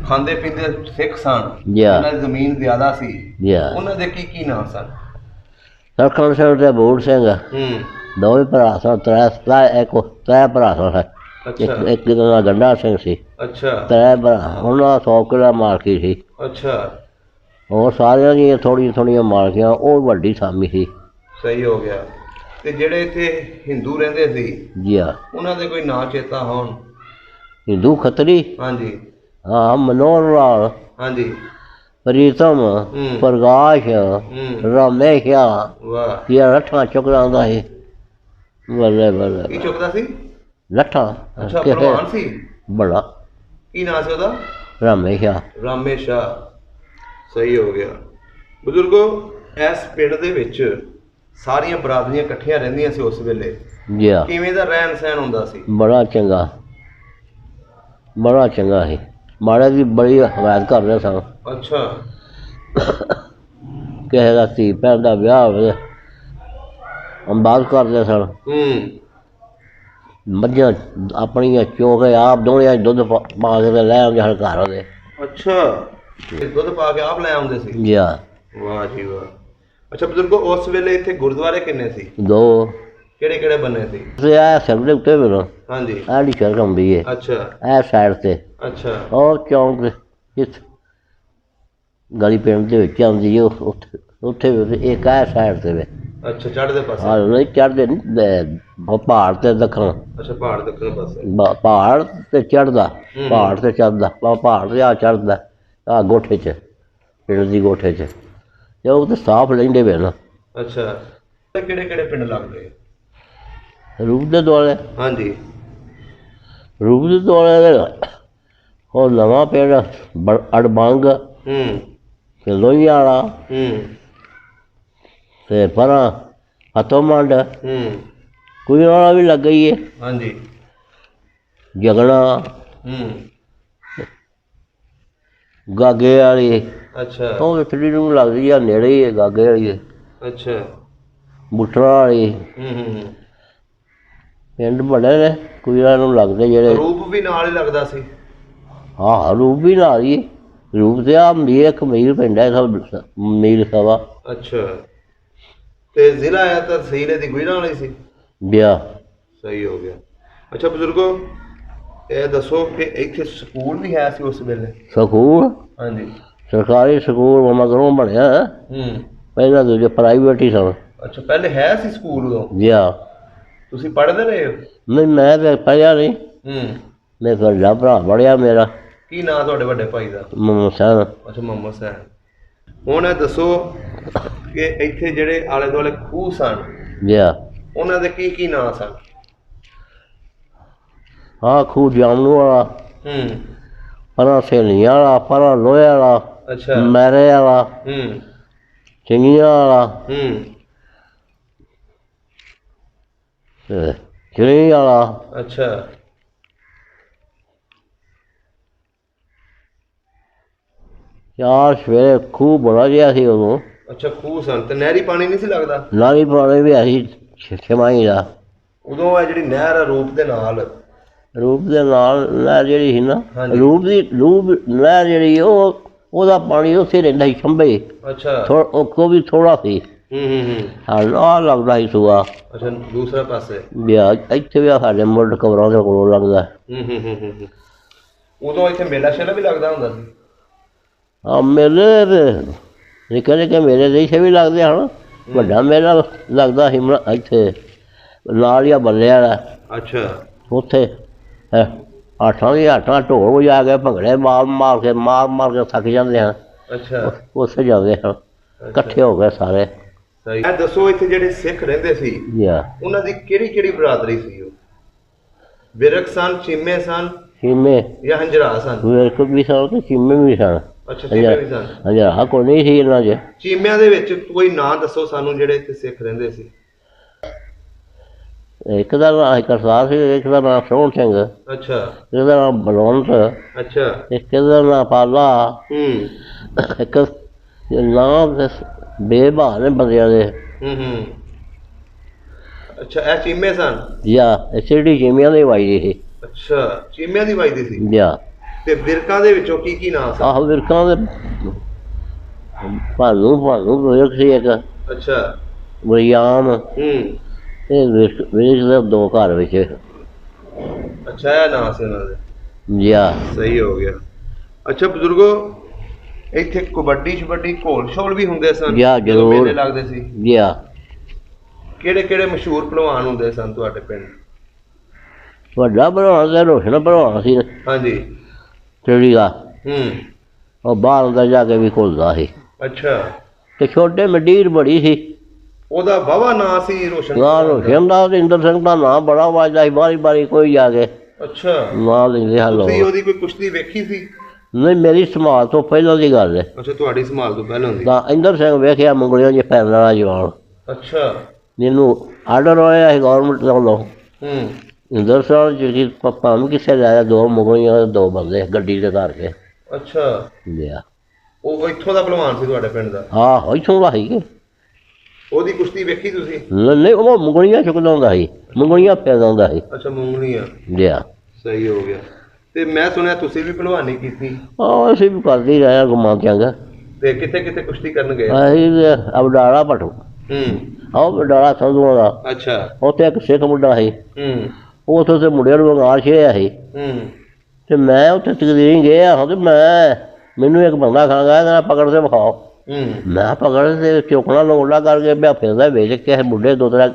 ਖਾਂਦੇ ਪੀਂਦੇ ਸਿੱਖ ਸਨ, Yeah. ਉਹਨਾਂ ਦੀ ਜ਼ਮੀਨ ਜ਼ਿਆਦਾ ਸੀ, ਗਿਆ ਉਹਨਾਂ ਦੇ ਕੀ ਨਾਂ ਸਨ? ਸਰਖਣ ਸਿੰਘ ਤੇ ਬੂੜ ਸਿੰਘ ਦੋਵੇਂ ਭਰਾ ਸਨ। ਤ੍ਰੈ ਭਰਾ ਸਨ। ਅੱਛਾ ਇੱਕ ਦਾ ਗੰਡਾ ਸਿੰਘ ਸੀ। ਅੱਛਾ ਤ੍ਰੈ ਭਰਾ, ਉਹਨਾਂ 100 ਕਿੱਲਾ ਮਾਲਕੀ ਸੀ। ਅੱਛਾ ਹੋਰ ਸਾਰਿਆਂ ਦੀਆਂ ਥੋੜ੍ਹੀਆਂ ਮਾਲਕੀਆਂ, ਉਹ ਵੱਡੀ ਸਾਮੀ ਸੀ। ਸਹੀ ਹੋ ਗਿਆ। ਤੇ ਜਿਹੜੇ ਇੱਥੇ ਹਿੰਦੂ ਰਹਿੰਦੇ ਸੀ, ਜੀ ਹਾਂ, ਉਹਨਾਂ ਦੇ ਕੋਈ ਨਾਂ ਚੇਤਾ ਹੋਣ? ਹਿੰਦੂ ਖੱਤਰੀ, ਹਾਂਜੀ ਹਾਂ, ਮਨੋਹਰ ਲਾਲ, ਹਾਂਜੀ। ਪ੍ਰੀਤਮ, ਪ੍ਰਕਾਸ਼, ਰਮੇਸ਼ਾ, ਵਾਹ। ਇਹ ਲੱਠਾਂ ਚੁੱਕਦਾ ਹੁੰਦਾ ਸੀ। ਬੱਲੇ ਬੱਲੇ ਕੀ ਚੁੱਕਦਾ ਸੀ? ਲੱਠਾਂ। ਅੱਛਾ ਭਲਵਾਨ ਸੀ। ਬੜਾ ਕੀ ਨਾਂ ਸੀ ਉਹਦਾ? ਰਮੇਸ਼ਾ। ਰਾਮੇਸ਼ਾ। ਸਹੀ ਹੋ ਗਿਆ। ਬਜ਼ੁਰਗੋ, ਇਸ ਪਿੰਡ ਦੇ ਵਿੱਚ ਸਾਰੀਆਂ ਬਰਾਦਰੀਆਂ ਇਕੱਠੀਆਂ ਰਹਿੰਦੀਆਂ ਸੀ ਉਸ ਵੇਲੇ। ਜੀ ਹਾਂ, ਕਿਵੇਂ ਦਾ ਰਹਿਣ ਸਹਿਣ ਹੁੰਦਾ ਸੀ? ਬੜਾ ਚੰਗਾ ਸੀ। ਮਾੜੇ ਦੀ ਬੜੀ ਹਮਾਇਤ ਕਰਦੇ ਸਨ। ਅੱਛਾ ਕਿਸੇ ਦਾ ਧੀ ਭੈਣ ਦਾ ਵਿਆਹ ਹੋਵੇ, ਅੰਬਾਜ਼ ਕਰਦੇ ਸਨ। ਮੱਝਾਂ ਆਪਣੀਆਂ ਚੋ ਕੇ ਆਪ ਦੋਹਣਿਆਂ 'ਚ ਦੁੱਧ ਪਾ ਕੇ ਤੇ ਲੈ ਆਉਂਦੇ ਹਨ ਘਰ ਉਹਦੇ। ਅੱਛਾ, ਤੇ ਦੁੱਧ ਪਾ ਕੇ ਆਪ ਲੈ ਆਉਂਦੇ ਸੀ? ਜੀ ਹਾਂ, ਵਾਹ ਜੀ ਵਾਹ। ਅੱਛਾ ਬਜ਼ੁਰਗੋ, ਉਸ ਵੇਲੇ ਇੱਥੇ ਗੁਰਦੁਆਰੇ ਕਿੰਨੇ ਸੀ? 2। ਕਿਹੜੇ ਬਣੇ ਸੀ? ਤੇ ਇਹ ਸਿਰ ਦੇ ਉੱਤੇ ਮਿਲੋ, ਹਾਂਜੀ। ਆਹ ਸੜਕ ਆਉਂਦੀ ਹੈ ਅੱਛਾ ਇਹ ਸਾਈਡ ਤੇ। ਅੱਛਾ ਉਹ ਚੌਂਕ ਇਸ ਗਲੀ ਪਿੰਡ ਦੇ ਵਿੱਚ ਆਉਂਦੀ ਹੈ। ਉੱਥੇ ਇੱਕ ਇਹ ਸਾਈਡ ਤੇ ਵੇ। ਅੱਛਾ, ਚੜ੍ਹਦੇ ਪਾਸੇ? ਹਾਂ, ਨਹੀਂ ਚੜ੍ਹਦੇ ਨਹੀਂ, ਪਹਾੜ ਤੇ ਦੱਖਣ। ਅੱਛਾ, ਪਹਾੜ ਦੱਖਣ ਪਾਸੇ। ਪਹਾੜ ਤੇ ਚੜ੍ਹਦਾ, ਪਹਾੜ ਤੇ ਚੜ੍ਹਦਾ, ਪਹਾੜ ਤੇ ਆ ਚੜ੍ਹਦਾ ਆ ਗੋਠੇ 'ਚ, ਪਿੰਡ ਦੀ ਗੋਠੇ 'ਚ, ਤੇ ਉਹ ਤਾਂ ਸਾਫ਼ ਲੈਂਦੇ ਵੇ ਨਾ। ਅੱਛਾ, ਕਿਹੜੇ ਪਿੰਡ ਲੱਗਦੇ? ਰੂਪ ਦੇ ਦੁਆਲੇ। ਹਾਂਜੀ। ਰੂਪ ਦੇ ਦੁਆਲੇ ਉਹ ਨਵਾਂ ਪਿੰਡ ਅੜਬੰਗ ਤੇ ਲੋਹੀਆਂ ਵਾਲਾ ਤੇ ਪਰਾਂ ਹੱਥੋਂ ਮੰਡ ਕੋਈ ਵਾਲਾ ਵੀ ਲੱਗ ਗਈ ਹੈ। ਹਾਂਜੀ। ਜਗਣਾ, ਗਾਗੇ ਵਾਲੀ। ਅੱਛਾ। ਉਹ ਇਟਲੀ ਨੂੰ ਲੱਗਦੀ ਆ, ਨੇੜੇ ਹੀ ਹੈ ਗਾਗੇ ਵਾਲੀ। ਅੱਛਾ। ਬੁੱਟਰਾਂ ਵਾਲੀ ਪਿੰਡ ਬੜੇ ਨੇ ਕੁਈਆਂ ਨੂੰ ਲੱਗਦੇ ਜਿਹੜੇ। ਰੂਪ ਵੀ ਨਾਲ ਹੀ ਲੱਗਦਾ ਸੀ? ਹਾਂ, ਰੂਪ ਵੀ ਨਾਲ ਹੀ। ਰੂਪ ਤੇ ਆ ਇੱਕ ਮੀਲ ਪਿੰਡ ਹੈ, ਮੀਲ ਸਵਾ। ਅੱਛਾ, ਤੇ ਜ਼ਿਲ੍ਹਾ ਹੈ ਤਾਂ ਤਹਿਸੀਲ ਦੀ ਗੁਜਰਾਂ ਵਾਲੀ ਸੀ? ਵਿਆਹ। ਸਹੀ ਹੋ ਗਿਆ। ਅੱਛਾ ਬਜ਼ੁਰਗੋ, ਇਹ ਦੱਸੋ ਕਿ ਇੱਥੇ ਸਕੂਲ ਵੀ ਹੈ ਸੀ ਉਸ ਵੇਲੇ? ਸਕੂਲ? ਹਾਂਜੀ। ਸਰਕਾਰੀ ਸਕੂਲ ਮਗਰੋਂ ਬਣਿਆ, ਪਹਿਲਾਂ ਦੂਜੇ ਪ੍ਰਾਈਵੇਟ ਹੀ ਸਨ। ਅੱਛਾ, ਪਹਿਲੇ ਹੈ ਸੀ ਸਕੂਲ ਉਦੋਂ? ਵਿਆਹ। ਤੁਸੀਂ ਪੜ੍ਹਦੇ ਰਹੇ ਹੋ? ਨਹੀਂ, ਮੈਂ ਤਾਂ ਪੜ੍ਹਿਆ ਨਹੀਂ। ਮੈਂ ਵੱਡਾ ਭਰਾ ਪੜ੍ਹਿਆ ਮੇਰਾ। ਕੀ ਨਾਂ ਤੁਹਾਡੇ ਵੱਡੇ ਭਾਈ ਦਾ? ਮੁਹੰਮਦ ਸਾਹਿਬ। ਅੱਛਾ, ਮੁਹੰਮਦ ਸਾਹਿਬ। ਹੁਣ ਇਹ ਦੱਸੋ ਕਿ ਇੱਥੇ ਜਿਹੜੇ ਆਲੇ ਦੁਆਲੇ ਖੂਹ ਸਨ, ਵਿਆਹ, ਉਹਨਾਂ ਦੇ ਕੀ ਨਾਂ ਸਨ? ਹਾਂ, ਖੂਹ ਜਾਮਨੂ ਵਾਲਾ, ਪਰਾਂ ਸੇਲੀਆਂ ਵਾਲਾ, ਪਰਾਂ ਲੋਹੇ ਵਾਲਾ, ਅੱਛਾ, ਮੈਰੇ ਵਾਲਾ, ਚਿੰਗੀਆਂ ਵਾਲਾ, ਚਿੜੀ ਵਾਲਾ। ਅੱਛਾ। ਚਾਰ ਸਵੇਰੇ ਖੂਹ ਬੜਾ ਜਿਹਾ ਸੀ ਉਦੋਂ। ਅੱਛਾ, ਖੂਹ ਸਨ ਤੇ ਨਹਿਰੀ ਪਾਣੀ ਨਹੀਂ ਸੀ ਲੱਗਦਾ? ਨਾਲੀ ਪਾਣੀ ਵੀ ਅਸੀਂ ਛਮਾਈ ਦਾ। ਉਦੋਂ ਇਹ ਜਿਹੜੀ ਨਹਿਰ ਆ ਰੂਪ ਦੇ ਨਾਲ ਨਹਿਰ ਜਿਹੜੀ ਸੀ ਨਾ, ਰੂਪ ਨਹਿਰ ਜਿਹੜੀ ਉਹਦਾ ਪਾਣੀ ਉੱਥੇ ਰਹਿੰਦਾ ਸੀ ਖੰਭੇ। ਅੱਛਾ। ਉਹ ਵੀ ਥੋੜਾ ਸੀ। ਆਹ ਲੱਗਦਾ ਸੀ ਸੂਆ। ਅੱਛਾ, ਦੂਸਰਾ ਪਾਸੇ ਵਿਆਹ ਇੱਥੇ ਵੀ ਸਾਡੇ ਮੁੱਢ ਕਬਰਾਂ ਦੇ ਕੋਲੋਂ ਲੱਗਦਾ। ਉਦੋਂ ਇੱਥੇ ਮੇਲਾ ਸ਼ੇਲਾ ਵੀ ਲੱਗਦਾ ਹੁੰਦਾ ਸੀ? ਹਾਂ, ਮੇਲੇ ਨਿੱਕੇ ਮੇਲੇ ਦੇ ਇੱਥੇ ਵੀ ਲੱਗਦੇ ਹਨ। ਵੱਡਾ ਮੇਲਾ ਲੱਗਦਾ ਸੀ ਇੱਥੇ ਨਾਲ ਹੀ ਬੱਲੇ ਵਾਲਾ। ਅੱਛਾ। ਉੱਥੇ ਆਠਾਂ ਢੋਲ ਵਜਾ ਕੇ ਭੰਗੜੇ ਮਾਰ ਕੇ ਥੱਕ ਜਾਂਦੇ ਹਨ। ਅੱਛਾ। ਉੱਥੇ ਜਾਂਦੇ ਹਨ ਇਕੱਠੇ ਹੋ ਕੇ ਸਾਰੇ। ਇਹ ਦੱਸੋ, ਇੱਥੇ ਜਿਹੜੇ ਸਿੱਖ ਰਹਿੰਦੇ ਸੀ ਉਹਨਾਂ ਦੀ ਕਿਹੜੀ ਬਰਾਦਰੀ ਸੀ? ਉਹ ਵਿਰਕ ਸਨ, ਚੀਮੇ ਸਨ, ਜਾਂ ਹੰਜਰਾ ਸਨ? ਵਿਰਕ ਵੀ ਸਨ ਤੇ ਚੀਮੇ ਵੀ ਸਨ। ਅੱਛਾ, ਚੀਮੇ ਵੀ ਸਨ। ਹੰਜਰਾ ਕੋਈ ਨਹੀਂ ਸੀ ਇਹਨਾਂ 'ਚ। ਚੀਮਿਆਂ ਦੇ ਵਿੱਚ ਕੋਈ ਨਾਂ ਦੱਸੋ ਸਾਨੂੰ ਜਿਹੜੇ ਇੱਥੇ ਸਿੱਖ ਰਹਿੰਦੇ ਸੀ? ਇੱਕ ਦਾ ਨਾਂ ਕਰਤਾਰ ਸੀ, ਇੱਕ ਦਾ ਨਾਂ ਸੋਹਣ ਸਿੰਘ। ਅੱਛਾ। ਇੱਕ ਦਾ ਨਾਂ ਬਲਵੰਤ। ਅੱਛਾ। ਇੱਕ ਦਾ ਨਾਂ ਪਾਲਾ। ਇੱਕ ਨਾਂ ਬੇਭਾਅ ਨੇ ਬੰਦਿਆਂ ਦੇ। ਅੱਛਾ, ਇਹ ਚੀਮੇ ਸਨ? ਜਾਂ ਐਸਿਡੀ ਜਿਮਿਆਂ ਦੇ ਵਾਈ ਸੀ। ਅੱਛਾ, ਚੀਮਿਆਂ ਦੀ ਵੱਜਦੀ ਸੀ। ਜਾਂ ਤੇ ਵਿਰਕਾਂ ਦੇ ਵਿੱਚੋਂ ਕੀ ਕੀ ਨਾਂ ਸਨ? ਆਹੋ ਵਿਰਕਾਂ ਦੇ ਭਾਨੂੰ ਵਿਰਕ ਸੀ ਇੱਕ, ਅੱਛਾ। ਵਰਿਆਮ ਤੇ ਵਿਰਕ ਦੇ ਦੋ ਘਰ ਵਿੱਚ। ਅੱਛਾ, ਇਹ ਨਾਂ ਸੀ ਉਹਨਾਂ ਦੇ। ਜਾਂ ਸਹੀ ਹੋ ਗਿਆ। ਅੱਛਾ ਬਜ਼ੁਰਗੋ, ਇੱਥੇ ਕਬੱਡੀ ਸ਼ਬੱਡੀ ਘੋਲ ਛੋਲ ਵੀ ਹੁੰਦੇ ਸਨ ਜਾਂ ਜਦੋਂ ਜ਼ਰੂਰ ਮੇਲੇ ਲੱਗਦੇ ਸੀ? ਜਾਂ ਕਿਹੜੇ ਕਿਹੜੇ ਮਸ਼ਹੂਰ ਪਹਿਲਵਾਨ ਹੁੰਦੇ ਸਨ ਤੁਹਾਡੇ ਪਿੰਡ? ਵੱਡਾ ਭਲਵਾਨ ਤੇ ਰੋਸ਼ਨ ਭਲਵਾਨ ਸੀ ਹਾਂਜੀ। ਚਿੜੀ ਦਾ, ਹੂੰ। ਉਹ ਬਾਹਰ ਅੰਦਰ ਜਾ ਕੇ ਵੀ ਘੁਲਦਾ ਸੀ। ਅੱਛਾ। ਤੇ ਛੋਟੇ ਮੰਡੀਰ ਬੜੀ ਸੀ। ਉਹਦਾ ਵਾਹਵਾ ਨਾਂ ਸੀ ਰੋਸ਼ਨ? ਨਾ ਰੋਸ਼ਨ ਦਾ ਤੇ ਇੰਦਰ ਸਿੰਘ ਦਾ ਨਾਂ ਬੜਾ ਵੱਜਦਾ ਸੀ, ਬਾਰੀ ਬਾਰੀ ਕੋਈ ਜਾ ਕੇ ਅੱਛਾ। ਨਾਂ ਲੈਂਦੇ ਹਨ ਲੋਕ। ਤੁਸੀਂ ਉਹਦੀ ਕੋਈ ਕੁਸ਼ਤੀ ਵੇਖੀ ਸੀ? ਨਹੀਂ, ਮੇਰੀ ਸੰਭਾਲ ਤੋਂ ਪਹਿਲਾਂ ਦੀ ਗੱਲ ਹੈ। ਅੱਛਾ, ਤੁਹਾਡੀ ਸੰਭਾਲ ਤੋਂ ਪਹਿਲਾਂ ਦੀ। ਤਾਂ ਇੰਦਰ ਸਿੰਘ ਵੇਖਿਆ ਮੰਗਲੀਆਂ 'ਚ ਪੈਣ ਵਾਲਾ ਜਵਾਨ। ਅੱਛਾ। ਜਿਹਨੂੰ ਆਰਡਰ ਹੋਇਆ ਸੀ ਗੌਰਮੈਂਟ ਵੱਲੋਂ। ਹੂੰ। ਇੰਦਰ ਸਿੰਘ ਜੀ ਪਾਪਾ ਨੂੰ ਕਿਸੇ ਲਾਇਆ, ਦੋ ਮੰਗਲੀਆਂ ਦੋ ਬੰਦੇ ਗੱਡੀ ਤੇ ਧਰ ਕੇ ਅੱਛਾ। ਲਿਆ। ਉਹ ਇੱਥੋਂ ਦਾ ਪਹਿਲਵਾਨ ਸੀ ਤੁਹਾਡੇ ਪਿੰਡ ਦਾ? ਆਹੋ ਇੱਥੋਂ ਦਾ ਸੀ। ਉਹਦੀ ਕੁਸ਼ਤੀ ਵੇਖੀ ਤੁਸੀਂ? ਨਹੀਂ, ਉਹ ਮੰਗਲੀਆਂ ਚੁੱਕਦਾ ਹੁੰਦਾ ਸੀ, ਮੰਗਲੀਆਂ ਪੈਦਾ ਹੁੰਦਾ ਸੀ। ਅੱਛਾ, ਮੂੰਗਲੀਆਂ। ਲਿਆ। ਸਹੀ ਹੋ ਗਿਆ। ਤੇ ਮੈਂ ਸੁਣਿਆ ਤੁਸੀਂ ਵੀ ਪਹਿਲਵਾਨੀ ਕੀਤੀ? ਆਹ ਅਸੀਂ ਵੀ ਕਰਦੇ ਹੀ ਰਹੇ ਗੁਮਾ ਚੰਗਾ। ਤੇ ਕਿੱਥੇ ਕਿੱਥੇ ਕੁਸ਼ਤੀ ਕਰਨ ਗਏ? ਅਸੀਂ ਅਬਡਾਲਾ ਭਟੂ। ਹੂੰ। ਆਹ ਬਡਾਲਾ ਸੰਧੂਆਂ ਦਾ। ਅੱਛਾ। ਉੱਥੇ ਇੱਕ ਸਿੱਖ ਮੁੰਡਾ ਸੀ, ਹੂੰ। ਉਹ ਉੱਥੋਂ ਦੇ ਮੁੰਡਿਆਂ ਨੂੰ ਵੰਗਾਰ ਛੇੜਿਆ ਸੀ। ਹੂੰ। ਤੇ ਮੈਂ ਉੱਥੇ ਤਕਦੀਰੀ ਗਿਆ ਹਾਂ ਤੇ ਮੈਨੂੰ ਇੱਕ ਬੰਦਾ ਖਾਂਗਾ, ਇਹਦਾ ਪਕੜ ਕੇ ਵਿਖਾਓ। ਹੂੰ। ਮੈਂ ਪਕੜ ਤੇ ਚੋਕਣਾ ਲੋਲਾ ਕਰਕੇ ਪਿਆ ਫਿਰਦਾ ਵੇਚ ਕੇ ਮੁੰਡੇ ਦੋ ਤਰ੍ਹਾਂ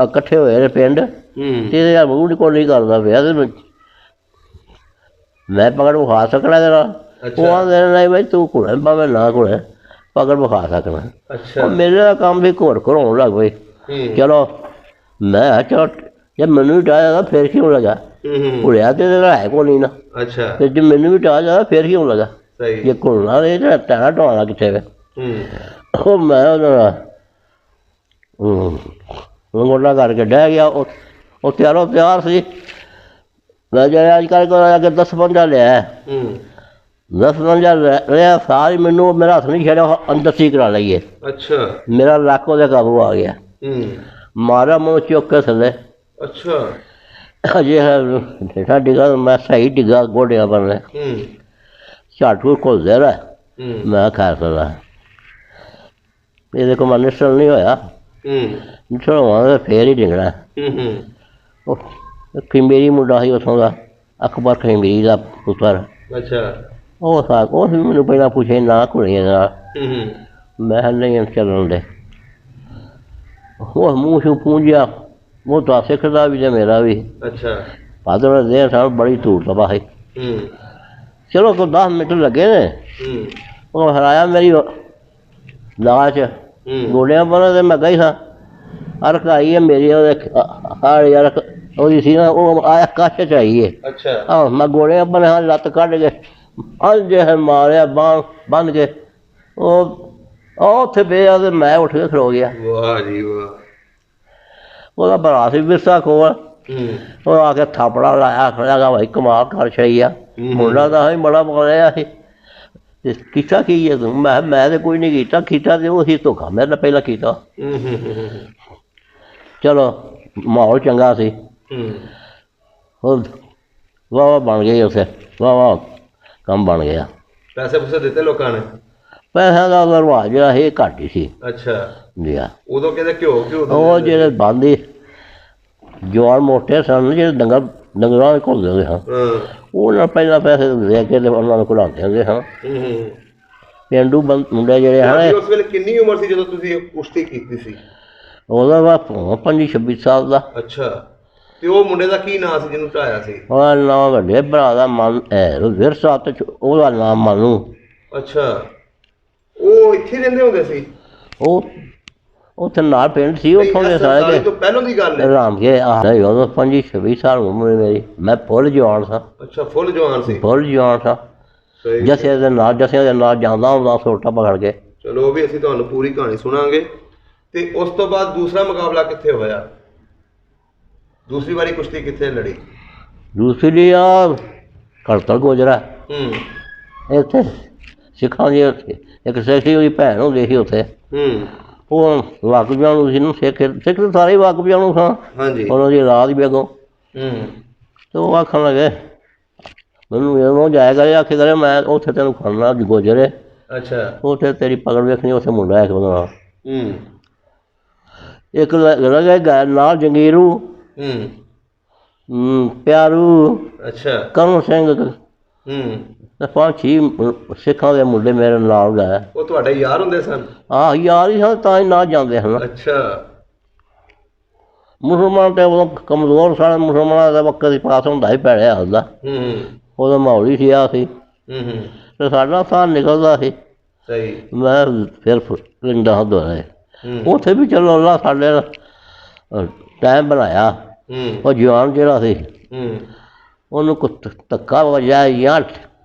ਇਕੱਠੇ ਹੋਏ ਨੇ ਪਿੰਡ। ਹੂੰ। ਤੇ ਇਹਦੇ ਯਾਰ ਮੂੰਹ ਨਿਕਲ ਨਹੀਂ ਕਰਦਾ ਪਿਆ ਤੇ ਮੈਂ ਪਕੜ ਵਿਖਾ ਸਕਣਾ ਇਹਦੇ ਨਾਲ। ਉਹ ਆਂਦੇ ਨਹੀਂ ਬਈ ਤੂੰ ਘੁੜੇ ਭਾਵੇਂ ਨਾ ਘੁੜੇ, ਪਕੜ ਵਿਖਾ ਸਕਣਾ। ਅੱਛਾ। ਮੇਰੇ ਦਾ ਕੰਮ ਵੀ ਘੋੜ ਘੜਾਉਣ ਲੱਗ ਪਏ। ਚਲੋ ਮੈਂ ਚਲੋ ਜੇ ਮੈਨੂੰ ਵੀ ਡਾਹ ਜਾਂਦਾ ਫਿਰ ਕਿਉਂ ਲੱਗਾ? ਘੁੜਿਆ ਤੇ ਇਹਦਾ ਹੈ ਕੋ ਨਹੀਂ ਨਾ। ਅੱਛਾ। ਤੇ ਜੇ ਮੈਨੂੰ ਵੀ ਡਾਹ ਜਾਂਦਾ ਫਿਰ ਕਿਉਂ ਲੱਗਾ? ਸਹੀ। ਜੇ ਘੁਲਣਾ ਇਹ ਤਾਂ ਟਾਣਾ ਢਾਉਣਾ ਕਿੱਥੇ ਵੇ? ਉਹ ਮੈਂ ਉਹਦਾ ਲੰਗੋਟਾ ਕਰਕੇ ਡਹਿ ਗਿਆ। ਉਹ ਤਿਆਰ ਸੀ। ਮੈਂ ਜਿਹੜਾ ਅੱਜ ਕੱਲ੍ਹ ਕੋਲ ਆ ਕੇ 10-15 ਲਿਆ। 10-15 ਲਿਆ ਸਾਰੀ ਮੈਨੂੰ ਮੇਰਾ ਹੱਥ ਨਹੀਂ ਛੱਡਿਆ, ਅੰਦਰ ਸੀ ਕਰਾ ਲਈਏ। ਅੱਛਾ। ਮੇਰਾ ਲੱਕ ਉਹਦੇ ਕਾਬੂ ਆ ਗਿਆ। ਮਾਰਾ ਮੂੰਹ ਚੁੱਕ ਕੇ ਥੱਲੇ। ਅੱਛਾ। ਅਜੇ ਹੇਠਾਂ ਡਿੱਗਾ, ਮੈਂ ਸਹੀ ਡਿੱਗਾ ਗੋਡਿਆਂ ਪਰ। ਝਾਟੂ ਘੁਲਦੇ ਰਿਹਾ। ਮੈਂ ਖੈਰ ਸਕਦਾ ਇਹਦੇ ਕੋਲ ਮੈਂ ਨਿਸਲ ਨਹੀਂ ਹੋਇਆ। ਨਿਸਲ ਹੋਵਾਂਗਾ ਫੇਰ ਹੀ ਡਿੱਗਣਾ। ਉਹ ਖਿੰਬੇਰੀ ਮੁੰਡਾ ਸੀ ਉੱਥੋਂ ਦਾ, ਅਕਬਰ ਖਿੰਬੇਰੀ ਦਾ ਪੁੱਤਰ। ਅੱਛਾ। ਉਹ ਵੀ ਮੈਨੂੰ ਪਹਿਲਾਂ ਪੁੱਛੇ ਨਾ ਘੁੜੀਆਂ ਨਾਲ। ਮੈਂ ਨਹੀਂ ਚੱਲਣ ਦੇ। ਉਹ ਮੂੰਹ ਸ਼ੂ ਪੂੰਝਿਆ, ਉਹ ਤਾਂ ਸਿੱਖਦਾ ਵੀ ਤੇ ਮੇਰਾ ਵੀ। ਅੱਛਾ। ਭਾਦਰ ਦੇ ਸਾਨੂੰ ਬੜੀ ਧੂੜ ਤਬਾਹੀ। ਚਲੋ ਕੋਈ 10 ਮਿੰਟ ਲੱਗੇ ਨੇ। ਉਹ ਹਰਾਇਆ ਮੇਰੀ ਲਾਸ਼ ਗੋਡਿਆਂ ਪਰ। ਤੇ ਮੈਂ ਗਈ ਸਾਂ ਅਰਕ ਆਈ ਹੈ ਮੇਰੀ, ਉਹਦੇ ਹਾਰ ਯਾਰ ਉਹਦੀ ਸੀ ਨਾ, ਉਹ ਆਇਆ ਕੱਛ 'ਚ ਆਈ ਹੈ। ਅੱਛਾ। ਆਹ ਮੈਂ ਗੋਡਿਆਂ ਪਰ ਹਾਂ ਲੱਤ ਕੱਢ ਕੇ ਅੰਜੇ ਮਾਰਿਆ ਬੰਨ ਕੇ। ਉਹ ਉੱਥੇ ਪਿਆ ਤੇ ਮੈਂ ਉੱਠ ਕੇ ਖਲੋ ਗਿਆ। ਵਾਹ ਜੀ ਵਾਹ। ਉਹਦਾ ਭਰਾ ਸੀ ਵਿਰਸਾ ਕੋਲ। ਉਹ ਆ ਕੇ ਥਾਪੜਾ ਲਾਇਆ, ਖੜਿਆ ਭਾਈ ਕਮਾਲ ਕਰ ਛੜੀ ਆ। ਮੁੰਡਾ ਤਾਂ ਹੀ ਬੜਾ ਬੋਲਿਆ ਸੀ। ਤੇ ਕੀਤਾ ਕੀ ਹੈ ਤੂੰ? ਮੈਂ ਤਾਂ ਕੋਈ ਨਹੀਂ ਕੀਤਾ ਤੇ ਉਹ ਸੀ ਧੋਖਾ ਮੇਰੇ ਨਾਲ ਪਹਿਲਾਂ ਕੀਤਾ। ਚਲੋ ਮਾਹੌਲ ਚੰਗਾ ਸੀ। ਉਹ ਵਾਹ ਬਣ ਗਈ ਉੱਥੇ, ਵਾਹ ਕੰਮ ਬਣ ਗਿਆ। ਪੈਸੇ ਪੂਸੇ ਦਿੱਤੇ ਲੋਕਾਂ ਨੇ? ਪੈਸਿਆਂ ਦਾ ਰਿਵਾਜ ਜਿਹੜਾ ਇਹ ਘੱਟ ਹੀ ਸੀ। ਅੱਛਾ ਜੀ। ਉਦੋਂ ਕਹਿੰਦੇ ਘਿਓ ਉਹ ਜਿਹੜੇ ਬੰਦੇ ਜਵਾਨ ਮੋਟੇ ਸਨ, ਜਿਹੜੇ ਡੰਗਰਾਂ ਘੁੰਮਦੇ ਹੁੰਦੇ ਹਨ, ਉਹਨਾਂ ਪਹਿਲਾਂ ਪੈਸੇ ਦੇ ਕੇ ਉਹਨਾਂ ਨੂੰ ਘੁਲਾਉਂਦੇ ਹੁੰਦੇ ਹਨ। ਪੇਂਡੂ ਮੁੰਡੇ ਜਿਹੜੇ ਹਨ। ਉਸ ਵੇਲੇ ਕਿੰਨੀ ਉਮਰ ਸੀ ਜਦੋਂ ਤੁਸੀਂ ਕੁਸ਼ਤੀ ਕੀਤੀ ਸੀ? ਉਹਦਾ ਵਾ 25-26 ਸਾਲ ਦਾ। ਅੱਛਾ। ਤੇ ਉਹ ਮੁੰਡੇ ਦਾ ਕੀ ਨਾਂ ਸੀ ਜਿਹਨੂੰ ਢਾਇਆ ਸੀ? ਉਹਦਾ ਨਾਂ ਵੱਡੇ ਭਰਾ ਦਾ ਮਨ ਵਿਰਸਾ, ਤੇ ਉਹਦਾ ਨਾਮ ਮਾਨੂੰ। ਅੱਛਾ। ਉਹ ਇੱਥੇ ਰਹਿੰਦੇ ਹੁੰਦੇ ਸੀ? ਉਹ ਉੱਥੇ ਨਾਲ ਪਿੰਡ ਸੀ ਉੱਥੋਂ ਦੇ ਸਾਰੇ। ਤੋਂ ਪਹਿਲਾਂ ਦੀ ਗੱਲ ਹੈ? ਰਾਮ ਕੇ ਉਦੋਂ 25-26 ਸਾਲ ਉਮਰ ਮੇਰੀ। ਮੈਂ ਫੁੱਲ ਜਵਾਨ ਸਾਂ। ਅੱਛਾ, ਫੁੱਲ ਜਵਾਨ ਸੀ? ਫੁੱਲ ਜਵਾਨ ਸਾਂ। ਜੱਸਿਆਂ ਦੇ ਨਾਲ ਜਾਂਦਾ ਹੁੰਦਾ ਸੋਟਾ ਪਕੜ ਕੇ। ਚਲੋ ਉਹ ਵੀ ਅਸੀਂ ਤੁਹਾਨੂੰ ਪੂਰੀ ਕਹਾਣੀ ਸੁਣਾਂਗੇ। ਤੇ ਉਸ ਤੋਂ ਬਾਅਦ ਦੂਸਰਾ ਮੁਕਾਬਲਾ ਕਿੱਥੇ ਹੋਇਆ? ਦੂਸਰੀ ਵਾਰੀ ਕੁਸ਼ਤੀ ਕਿੱਥੇ ਲੜੀ? ਦੂਸਰੀ ਆ ਕਰਤਲ ਗੋਜਰਾ ਇੱਥੇ ਸਿੱਖਾਂ ਦੀ। ਇੱਕ ਸਿੱਖੀ ਉਹਦੀ ਭੈਣ ਹੁੰਦੀ ਸੀ ਉੱਥੇ। ਉਹ ਵਾਕਫ ਨੂੰ ਸੀ ਨੂੰ ਸਿੱਖ ਤਾਂ ਸਾਰੇ ਵਾਕਫ ਨੂੰ ਸਾਂ ਹਾਂਜੀ ਉਹਨਾਂ ਦੀ ਔਲਾਦ ਵੀ ਅੱਗੋਂ। ਤੇ ਉਹ ਆਖਣ ਲੱਗੇ ਮੈਨੂੰ ਜਦੋਂ ਜਾਏਗਾ ਇਹ ਆਖੇ ਕਰੇ ਮੈਂ ਉੱਥੇ ਤੈਨੂੰ ਖੜਨਾ ਗੋਜਰੇ। ਅੱਛਾ ਉੱਥੇ ਤੇਰੀ ਪਕੜ ਵੇਖਣੀ ਉੱਥੇ ਮੁੰਡਾ ਇੱਕ ਉਹਦਾ ਨਾਲ ਇੱਕ ਲੱਗਾ ਨਾਲ ਜੰਗੀਰੂ ਪਿਆਰੂ ਅੱਛਾ ਕਰਮ ਸਿੰਘ ਤੇ 5-6 ਸਿੱਖਾਂ ਦੇ ਮੁੰਡੇ ਮੇਰੇ ਨਾਲ ਗਏ। ਉਹ ਤੁਹਾਡੇ ਯਾਰ ਹੁੰਦੇ ਸਨ? ਆਹ ਯਾਰ ਹੀ ਸਨ ਤਾਂ ਹੀ ਨਾ ਜਾਂਦੇ ਹਨ। ਅੱਛਾ ਮੁਸਲਮਾਨ ਤੇ ਉਦੋਂ ਕਮਜ਼ੋਰ ਸਨ। ਮੁਸਲਮਾਨਾਂ ਦਾ ਵਕਤ ਹੀ ਪਾਸ ਹੁੰਦਾ ਹੀ ਪੈੜਿਆ ਹੁੰਦਾ। ਉਦੋਂ ਮਾਹੌਲ ਹੀ ਸੀਗਾ ਸੀ ਤੇ ਸਾਡਾ ਸਾਹ ਨਿਕਲਦਾ ਸੀ। ਸਹੀ ਮੈਂ ਫਿਰ ਲਿੰਦਾ ਹੱਦ ਹੋਇਆ ਉੱਥੇ ਵੀ ਚਲੋ ਅੱਲਾ ਸਾਡੇ ਟਾਈਮ ਬਣਾਇਆ। ਉਹ ਜਵਾਨ ਜਿਹੜਾ ਸੀ ਉਹਨੂੰ ਕੁਛ ਧੱਕਾ ਵਜਿਆ ਜਾਂ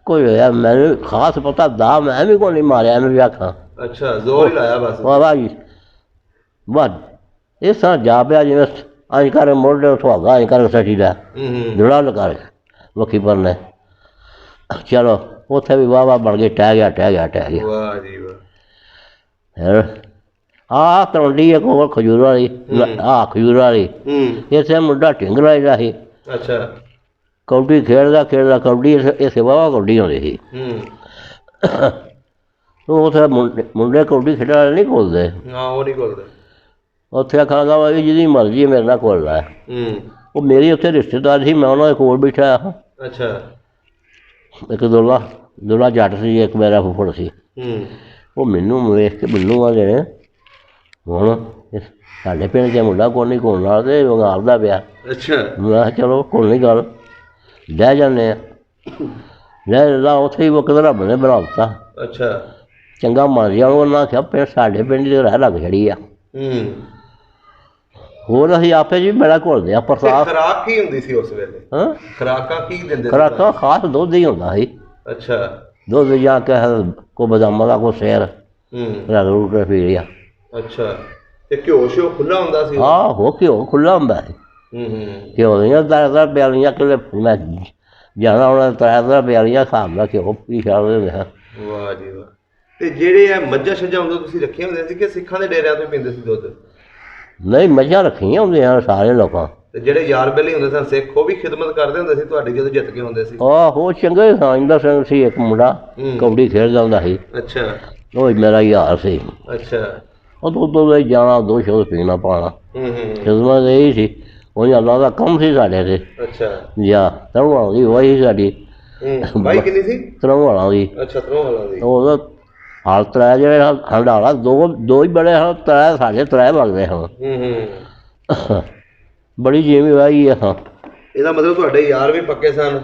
ਕੋਈ ਹੋਇਆ ਮੈਨੂੰ ਖਾਸ ਪਤਾ ਦਾ ਮੈਂ ਵੀ ਕੋਈ ਨਹੀਂ ਮਾਰਿਆ ਐਵੇਂ ਵੀ ਆਖਾਂ। ਅੱਛਾ ਜ਼ੋਰ ਹੀ ਲਾਇਆ ਬਸ। ਵਾਹ ਜੀ ਵਾਹ ਇਸ ਤਰ੍ਹਾਂ ਜਾ ਪਿਆ ਜਿਵੇਂ ਅੱਜ ਕਰ ਮੋਢੇ ਸੁਹਾਗਾ ਅੱਜ ਕਰ ਸੱਚੀ ਦਾ ਜੁੜਾ ਲਗਾ ਵੱਖੀ ਪਰ ਨੇ। ਚਲੋ ਉੱਥੇ ਵੀ ਵਾਹ ਵਾਹ ਬਣ ਗਏ ਟਹਿ ਗਿਆ ਵਾਹ ਜੀ ਵਾਹ। ਫਿਰ ਆਹ ਤਲਵੰਡੀ ਇੱਕ ਹੋਰ ਖਜੂਰ ਵਾਲੀ ਖਜੂਰ ਵਾਲੀ ਇੱਥੇ ਮੁੰਡਾ ਢਿੰਗਰਾ ਜਿਹੜਾ ਸੀ ਅੱਛਾ ਕਬੱਡੀ ਖੇਡਦਾ ਕਬੱਡੀ ਇਸੇ ਵਾਹਵਾ ਕਬੱਡੀ ਹੁੰਦੀ ਸੀ। ਉਹ ਉੱਥੇ ਮੁੰਡੇ ਕਬੱਡੀ ਖੇਡਣ ਵਾਲੇ ਨਹੀਂ ਘੁਲਦੇ। ਹਾਂ ਉਹ ਨਹੀਂ ਘੁਲਦੇ। ਉੱਥੇ ਆਖਾਂ ਗਾ ਵੀ ਜਿਹਦੀ ਮਰਜ਼ੀ ਮੇਰੇ ਨਾਲ ਘੁਲ ਲੈ। ਉਹ ਮੇਰੀ ਉੱਥੇ ਰਿਸ਼ਤੇਦਾਰ ਸੀ ਮੈਂ ਉਹਨਾਂ ਦੇ ਕੋਲ ਬੈਠਾ। ਅੱਛਾ ਇੱਕ ਦੁਲਾ ਜੱਟ ਸੀ ਇੱਕ ਮੇਰਾ ਫੁੱਫੜ ਸੀ। ਉਹ ਮੈਨੂੰ ਵੇਖ ਕੇ ਮੈਨੂੰ ਆ ਗਏ ਹੁਣ ਸਾਡੇ ਪਿੰਡ 'ਚ ਮੁੰਡਾ ਕੋਈ ਨਹੀਂ ਘੁਲਣ ਨਾਲ ਅਤੇ ਵੰਗਾਰਦਾ ਪਿਆ। ਅੱਛਾ ਮੈਂ ਕਿਹਾ ਚਲੋ ਘੁਲਣੀ ਗੱਲ ਲੈ ਜਾਂਦੇ ਲੈ ਉੱਥੇ ਹੀ ਵਕਤ ਰੱਬ ਨੇ ਬਣਾ ਦਿੱਤਾ। ਅੱਛਾ ਚੰਗਾ ਮੰਨ ਗਿਆ ਉਹਨਾਂ ਆਖਿਆ ਪਿੰਡ ਸਾਡੇ ਪਿੰਡ ਦੀ ਰਹਿ ਲੱਗ ਛੜੀ ਆ। ਹੋਰ ਅਸੀਂ ਆਪੇ ਜੀ ਬੜਾ ਘੁਲਦੇ ਆ ਪ੍ਰਸਾਦ। ਖੁਰਾਕ ਕੀ ਹੁੰਦੀ ਸੀ ਉਸ ਵੇਲੇ? ਹਾਂ ਖੁਰਾਕਾਂ ਕੀ ਦਿੰਦੇ? ਖੁਰਾਕਾਂ ਖਾਸ ਦੁੱਧ ਹੀ ਹੁੰਦਾ ਸੀ। ਅੱਛਾ ਦੁੱਧ ਜਾਂ ਕਿ ਕੋਈ ਬਦਾਮਾਂ ਦਾ ਕੋਈ ਸੇਰ ਰਲ ਰੁਲ ਕੇ ਪੀ ਲਿਆ। ਅੱਛਾ ਤੇ ਘਿਓ ਸ਼ਿਓ ਖੁੱਲ੍ਹਾ ਹੁੰਦਾ ਸੀ? ਆਹੋ ਘਿਓ ਖੁੱਲ੍ਹਾ ਹੁੰਦਾ ਸੀ। ਘਿਓ ਦੀਆਂ ਤਰ੍ਹਾਂ ਪਿਆਲੀਆਂ ਕਿਲੇ ਮੈਂ ਜਾਣਾ ਉਹਨਾਂ ਤਰ੍ਹਾਂ ਪਿਆਲੀਆਂ ਹਿਸਾਬ ਦਾ ਘਿਓ ਪੀ ਛੱਡਦੇ ਹੁੰਦੇ ਹਾਂ। ਵਾਹ ਜੀ ਵਾਹ। ਤੇ ਜਿਹੜੇ ਇਹ ਮੱਝਾਂ ਛੱਜਾਂ ਹੁੰਦੇ ਤੁਸੀਂ ਰੱਖੀਆਂ ਹੁੰਦੀਆਂ ਸੀ ਕਿ ਸਿੱਖਾਂ ਦੇ ਡੇਰਿਆਂ ਤੋਂ ਪੀਂਦੇ ਸੀ ਦੁੱਧ? ਨਹੀਂ ਮੱਝਾਂ ਰੱਖੀਆਂ ਹੁੰਦੀਆਂ ਸਾਰੇ ਲੋਕਾਂ। ਤੇ ਜਿਹੜੇ ਯਾਰ ਬੇਲੀ ਹੁੰਦੇ ਸਨ ਸਿੱਖ ਉਹ ਵੀ ਖਿਦਮਤ ਕਰਦੇ ਹੁੰਦੇ ਸੀ ਤੁਹਾਡੀ ਜਦੋਂ ਜਿੱਤ ਕੇ ਆਉਂਦੇ ਸੀ? ਆਹੋ ਚੰਗੇ ਸਾਂਝਦਾ ਸਿੰਘ ਸੀ ਇੱਕ ਮੁੰਡਾ ਕਬੱਡੀ ਖੇਡਦਾ ਹੁੰਦਾ ਸੀ। ਅੱਛਾ ਉਹ ਮੇਰਾ ਯਾਰ ਸੀ। ਅੱਛਾ ਉਹ ਉਦੋਂ ਦਾ ਜਾਣਾ ਦੋ ਸ਼ਬਦ ਪੀਣਾ ਪਾਣਾ ਖਿਦਮਤ ਇਹੀ ਸੀ। ਉਹ ਅੱਲਾ ਦਾ ਕੰਮ ਸੀ ਸਾਡੇ ਤੇ। ਅੱਛਾ ਜਾਂ ਤਰਵਾਂ ਦੀ ਵਾਹੀ ਸਾਡੀ ਬਾਈ ਕਿੰਨੀ ਸੀ? ਤਰਵਾਂ ਦੀ। ਅੱਛਾ ਤਰਵਾਂ ਦੀ। ਉਹਦਾ ਹਾਲ ਤਰਾ ਜਿਹੜੇ ਹੰਡਾਲਾ ਦੋ ਹੀ ਬੜੇ ਹਨ ਤਰਾ ਸਾਡੇ ਤਰਾ ਲੱਗਦੇ ਹਨ। ਬੜੀ ਜਿਵੇਂ ਵਾਹੀ ਆ। ਇਹਦਾ ਮਤਲਬ ਤੁਹਾਡੇ ਯਾਰ ਵੀ ਪੱਕੇ ਸਨ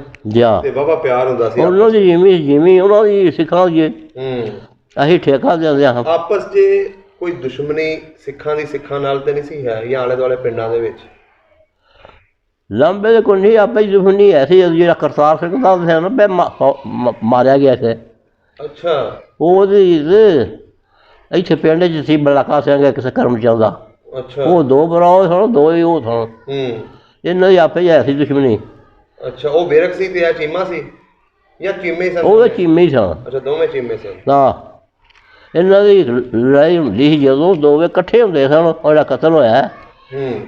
ਤੇ ਵਾਹਵਾ ਪਿਆਰ ਹੁੰਦਾ ਸੀ ਉਹਨਾਂ ਦੀ ਜਿਵੇਂ ਉਹਨਾਂ ਦੀ ਸਿੱਖਾਂ ਦੀ ਅਸੀਂ ਠੇਕਾ ਦਿੰਦੇ ਹਾਂ ਆਪਸ 'ਚ। ਕੋਈ ਦੁਸ਼ਮਣੀ ਸਿੱਖਾਂ ਦੀ ਸਿੱਖਾਂ ਨਾਲ ਤੇ ਨਹੀਂ ਸੀ ਹੈ ਜਾਂ ਆਲੇ ਦੁਆਲੇ ਪਿੰਡਾਂ ਦੇ ਵਿੱਚ? ਲਾਂਬੇ ਦੇ ਕੋਈ ਨਹੀਂ ਆਪੇ ਦੁਸ਼ਮਣੀ ਐਸੀ ਜਿਹੜਾ ਕਰਤਾਰ ਸਿੰਘ ਦਾ ਸੀ ਨਾ ਮਾਰਿਆ ਗਿਆ ਸੀ। ਅੱਛਾ ਉਹਦੀ ਇੱਥੇ ਪਿੰਡ 'ਚ ਸੀ ਬਲਾਕਾ ਸਿੰਘ ਕਿਸੇ ਕਰਮ ਚੱਲਦਾ। ਅੱਛਾ ਉਹ ਦੋ ਭਰਾ ਸਨ ਦੋ ਹੀ ਉਹ ਸਨ। ਇਹਨਾਂ ਦੀ ਆਪੇ ਐਸੀ ਦੁਸ਼ਮਣੀ। ਅੱਛਾ ਉਹ ਵੇਰਕ ਸੀ ਤੇ ਇਹ ਚੀਮਾ ਸੀ ਜਾਂ ਚੀਮੇ ਸਨ? ਉਹ ਚੀਮੇ ਹੀ ਸਨ। ਅੱਛਾ ਦੋਵੇਂ ਚੀਮੇ ਸਨ। ਹਾਂ ਇਹਨਾਂ ਦੀ ਲੜਾਈ ਹੁੰਦੀ ਸੀ ਜਦੋਂ ਦੋਵੇਂ ਇਕੱਠੇ ਹੁੰਦੇ ਸਨ। ਉਹਦਾ ਕਤਲ ਹੋਇਆ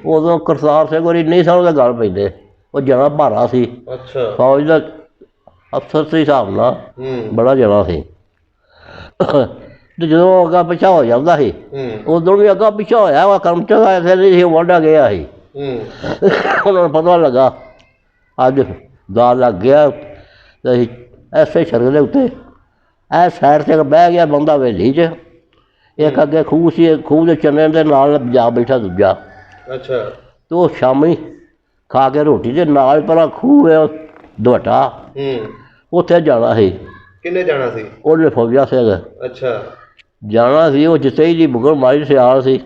ਉਦੋਂ ਕਰਤਾਰ ਸਿੰਘ ਹੋਰੀ ਨਹੀਂ ਸਨ ਉਹਦੇ ਗੱਲ ਪੈਂਦੇ। ਉਹ ਜਣਾ ਭਾਰਾ ਸੀ। ਅੱਛਾ ਫੌਜ ਦਾ ਅਫਸਰ ਦੇ ਹਿਸਾਬ ਨਾਲ ਬੜਾ ਜਣਾ ਸੀ। ਅਤੇ ਜਦੋਂ ਅੱਗਾ ਪਿੱਛਾ ਹੋ ਜਾਂਦਾ ਸੀ ਉਦੋਂ ਵੀ ਅੱਗਾ ਪਿੱਛਾ ਹੋਇਆ ਵਾ ਕਰਮ ਚੰਗਾ ਐਸੇ ਨਹੀਂ ਸੀ ਵਾਢਾ ਗਿਆ ਸੀ। ਉਹਨਾਂ ਨੂੰ ਪਤਾ ਲੱਗਾ ਅੱਜ ਦਾ ਲੱਗ ਗਿਆ ਅਤੇ ਅਸੀਂ ਐਸੇ ਸੜਕ ਦੇ ਉੱਤੇ ਇਹ ਸਾਈਡ 'ਤੇ ਬਹਿ ਗਿਆ ਬੰਦਾ ਹਵੇਲੀ 'ਚ। ਇੱਕ ਅੱਗੇ ਖੂਹ ਸੀ ਖੂਹ ਦੇ ਚੰਨੇ ਦੇ ਨਾਲ ਜਾ ਬੈਠਾ ਦੂਜਾ। ਅੱਛਾ ਅਤੇ ਉਹ ਸ਼ਾਮੀ ਖਾ ਕੇ ਰੋਟੀ ਦੇ ਨਾਲ ਪਹਿਲਾਂ ਖੂਹ ਹੈ ਦੁਹਟਾ ਉੱਥੇ ਜਾਣਾ ਸੀ। ਕਿੰਨੇ ਜਾਣਾ ਸੀ? ਉਹਨੇ ਫੌਜਾ ਸਿੰਘ। ਅੱਛਾ ਜਾਣਾ ਸੀ। ਉਹ ਜਿੱਥੇ ਹੀ ਬੁਗਲ ਮਾਰੀ ਸਿਆਲ ਸੀ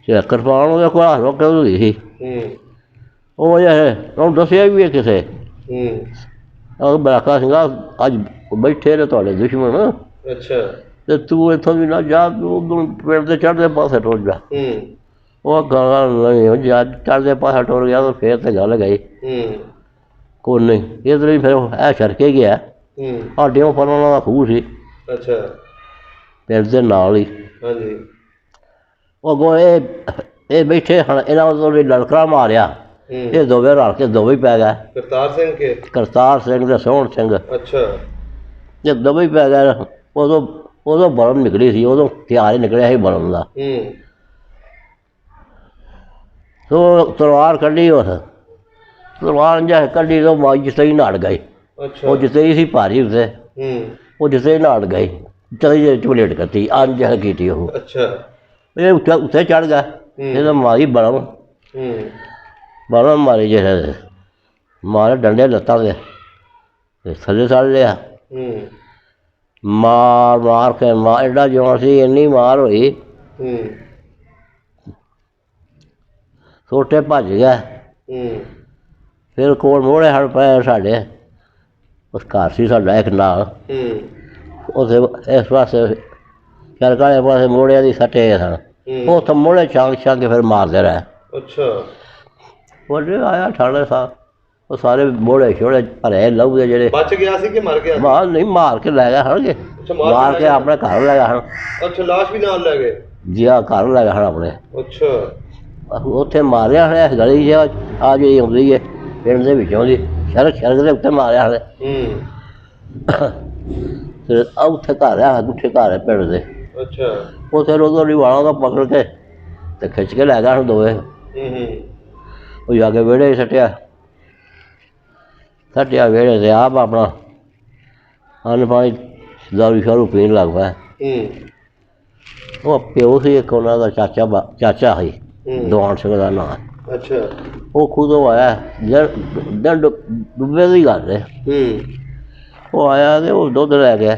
ਕਿਰਪਾਨ ਉਹਦੇ ਕੋਲ ਹੱਥ ਰੋਕ ਹੋਈ ਸੀ। ਉਹ ਜਿਹੇ ਉਹਨੂੰ ਦੱਸਿਆ ਵੀ ਹੈ ਕਿਸੇ ਬਲਾਕਾ ਸਿੰਘਾ ਅੱਜ ਬੈਠੇ ਨੇ ਤੁਹਾਡੇ ਦੁਸ਼ਮਣ। ਅੱਛਾ ਅਤੇ ਤੂੰ ਇੱਥੋਂ ਵੀ ਨਾ ਜਾ ਤੂੰ ਉਦੋਂ ਪਿੰਡ ਦੇ ਚੜ੍ਹਦੇ ਪਾਸੇ ਟੁਰ ਜਾ। ਉਹ ਗਾਲਾਂ ਨਹੀਂ ਜਦ ਚੜ੍ਹਦੇ ਪਾਸੇ ਟੁਰ ਗਿਆ ਤਾਂ ਫਿਰ ਤਾਂ ਗੱਲ ਗਈ ਕੋਈ ਨਹੀਂ। ਇੱਧਰ ਹੀ ਫਿਰ ਇਹ ਛੜਕੇ ਗਿਆ। ਸਾਡੇ ਉਹ ਫਲ ਉਹਨਾਂ ਦਾ ਖੂਹ ਸੀ। ਅੱਛਾ ਪਿੰਡ ਦੇ ਨਾਲ ਹੀ। ਹਾਂਜੀ। ਉਹ ਅੱਗੋਂ ਇਹ ਬੈਠੇ ਹਨ, ਇਹਨਾਂ ਤੋਂ ਲੜਕਾ ਮਾਰਿਆ, ਇਹ ਦੋਵੇਂ ਰਲ ਕੇ ਦੋਵੇਂ ਹੀ ਪੈ ਗਏ। ਕਰਤਾਰ ਸਿੰਘ ਕੇ? ਕਰਤਾਰ ਸਿੰਘ ਤੇ ਸੋਹਣ ਸਿੰਘ। ਅੱਛਾ। ਜੇ ਦੋਵੇਂ ਹੀ ਪੈ ਗਏ। ਉਦੋਂ ਬਲਮ ਨਿਕਲੀ ਸੀ, ਉਦੋਂ ਹਥਿਆਰ ਹੀ ਨਿਕਲਿਆ ਸੀ ਬਲਮ ਦਾ। ਸੋ ਤਲਵਾਰ ਕੱਢੀ, ਉਸ ਤਲਵਾਰ ਜਾ ਕੱਢੀ ਤੋਂ ਮਾਈ ਜਿੱਥੇ ਨੜ ਗਈ। ਉਹ ਜਿੱਥੇ ਹੀ ਸੀ ਭਾਰੀ ਉੱਤੇ, ਉਹ ਜਿੱਥੇ ਨੜ ਗਈ, ਚਲੀ ਝੁਲੇਟ ਕਰਤੀ, ਅੰਜਹ ਕੀਤੀ ਉਹ। ਇਹ ਉੱਥੇ ਚੜ ਗਿਆ, ਇਹਦਾ ਮਾਰੀ ਬਲਮ ਮਾਰੀ, ਜਿਹੜੇ ਮਾਰੇ ਡੰਡੇ ਲੱਤਾਂ ਦੇ ਥੱਲੇ ਸੜ ਲਿਆ। ਮਾਰ ਕੇ ਐਡਾ ਜੋਰ ਸੀ, ਇੰਨੀ ਮਾਰ ਹੋਈ, ਛੋਟੇ ਭੱਜ ਗਿਆ। ਫਿਰ ਕੋਲ ਮੋਹੜੇ ਹੜ ਪਏ ਸਾਡੇ, ਉਸ ਘਰ ਸੀ ਸਾਡਾ ਇੱਕ ਨਾਲ, ਉੱਥੇ ਇਸ ਪਾਸੇ ਚਰਕ ਵਾਲੇ ਪਾਸੇ ਮੋਹੜਿਆਂ ਦੀ ਸੱਟੇ ਸਨ, ਉੱਥੇ ਮੋਹੜੇ ਛਾਂਗ ਕੇ ਫਿਰ ਮਾਰਦੇ ਰਹੇ। ਉਹਨੇ ਆਇਆ ਠਾਣੇ ਸਾਹਿਬ, ਉਹ ਸਾਰੇ ਮੋਹੜੇ ਛੋੜੇ ਭਰੇ ਲਹੂ ਦੇ, ਜਿਹੜੇ ਬਚ ਗਿਆ ਸੀ ਕਿ ਮਰ ਗਿਆ? ਮਾਰ ਨਹੀਂ, ਮਾਰ ਕੇ ਲੈ ਗਏ ਹਣਗੇ, ਮਾਰ ਕੇ ਆਪਣੇ ਘਰ ਲੈ ਗਏ ਹਨ। ਅੱਛਾ, ਲਾਸ਼ ਵੀ ਨਾਲ ਲੈ ਗਏ? ਜੀ ਹਾਂ, ਘਰ ਲੈ ਗਏ ਹਨ ਆਪਣੇ। ਅੱਛਾ। ਉੱਥੇ ਮਾਰਿਆ ਹੈ ਗਲੀ 'ਚ, ਆ ਜਿਹੜੀ ਆਉਂਦੀ ਹੈ ਪਿੰਡ ਦੇ ਵਿੱਚੋਂ ਦੀ ਸੜਕ ਦੇ ਉੱਤੇ ਮਾਰਿਆ ਹਲੇ। ਫਿਰ ਉੱਥੇ ਘਰ ਆ, ਦੂਠੇ ਘਰ ਹੈ ਪਿੰਡ ਦੇ। ਅੱਛਾ। ਉੱਥੇ ਉਦੋਂ ਵਾਲਾਂ ਦਾ ਪਕੜ ਕੇ ਤੇ ਖਿੱਚ ਕੇ ਲੈ ਗਿਆ ਹੁਣ ਦੋਵੇਂ। ਉਹ ਜਾ ਕੇ ਵਿਹੜੇ ਸੱਟਿਆ ਵਿਹੜੇ ਤੇ ਆਪ ਆਪਣਾ ਅੰਨ ਪਾਣੀ ਦਾਰੂ ਸ਼ਾਰੂ ਪੀਣ ਲੱਗ ਪਿਆ। ਉਹ ਪਿਓ ਸੀ ਇੱਕ ਉਹਨਾਂ ਦਾ ਚਾਚਾ ਸੀ, ਦੀਵਾਨ ਸਿੰਘ ਦਾ ਨਾਂ। ਅੱਛਾ। ਉਹ ਖੁਦੋਂ ਆਇਆ, ਡੁੱਬੇ ਦੀ ਗੱਲ ਹੈ। ਉਹ ਆਇਆ ਤੇ ਉਹ ਦੁੱਧ ਲੈ ਗਿਆ,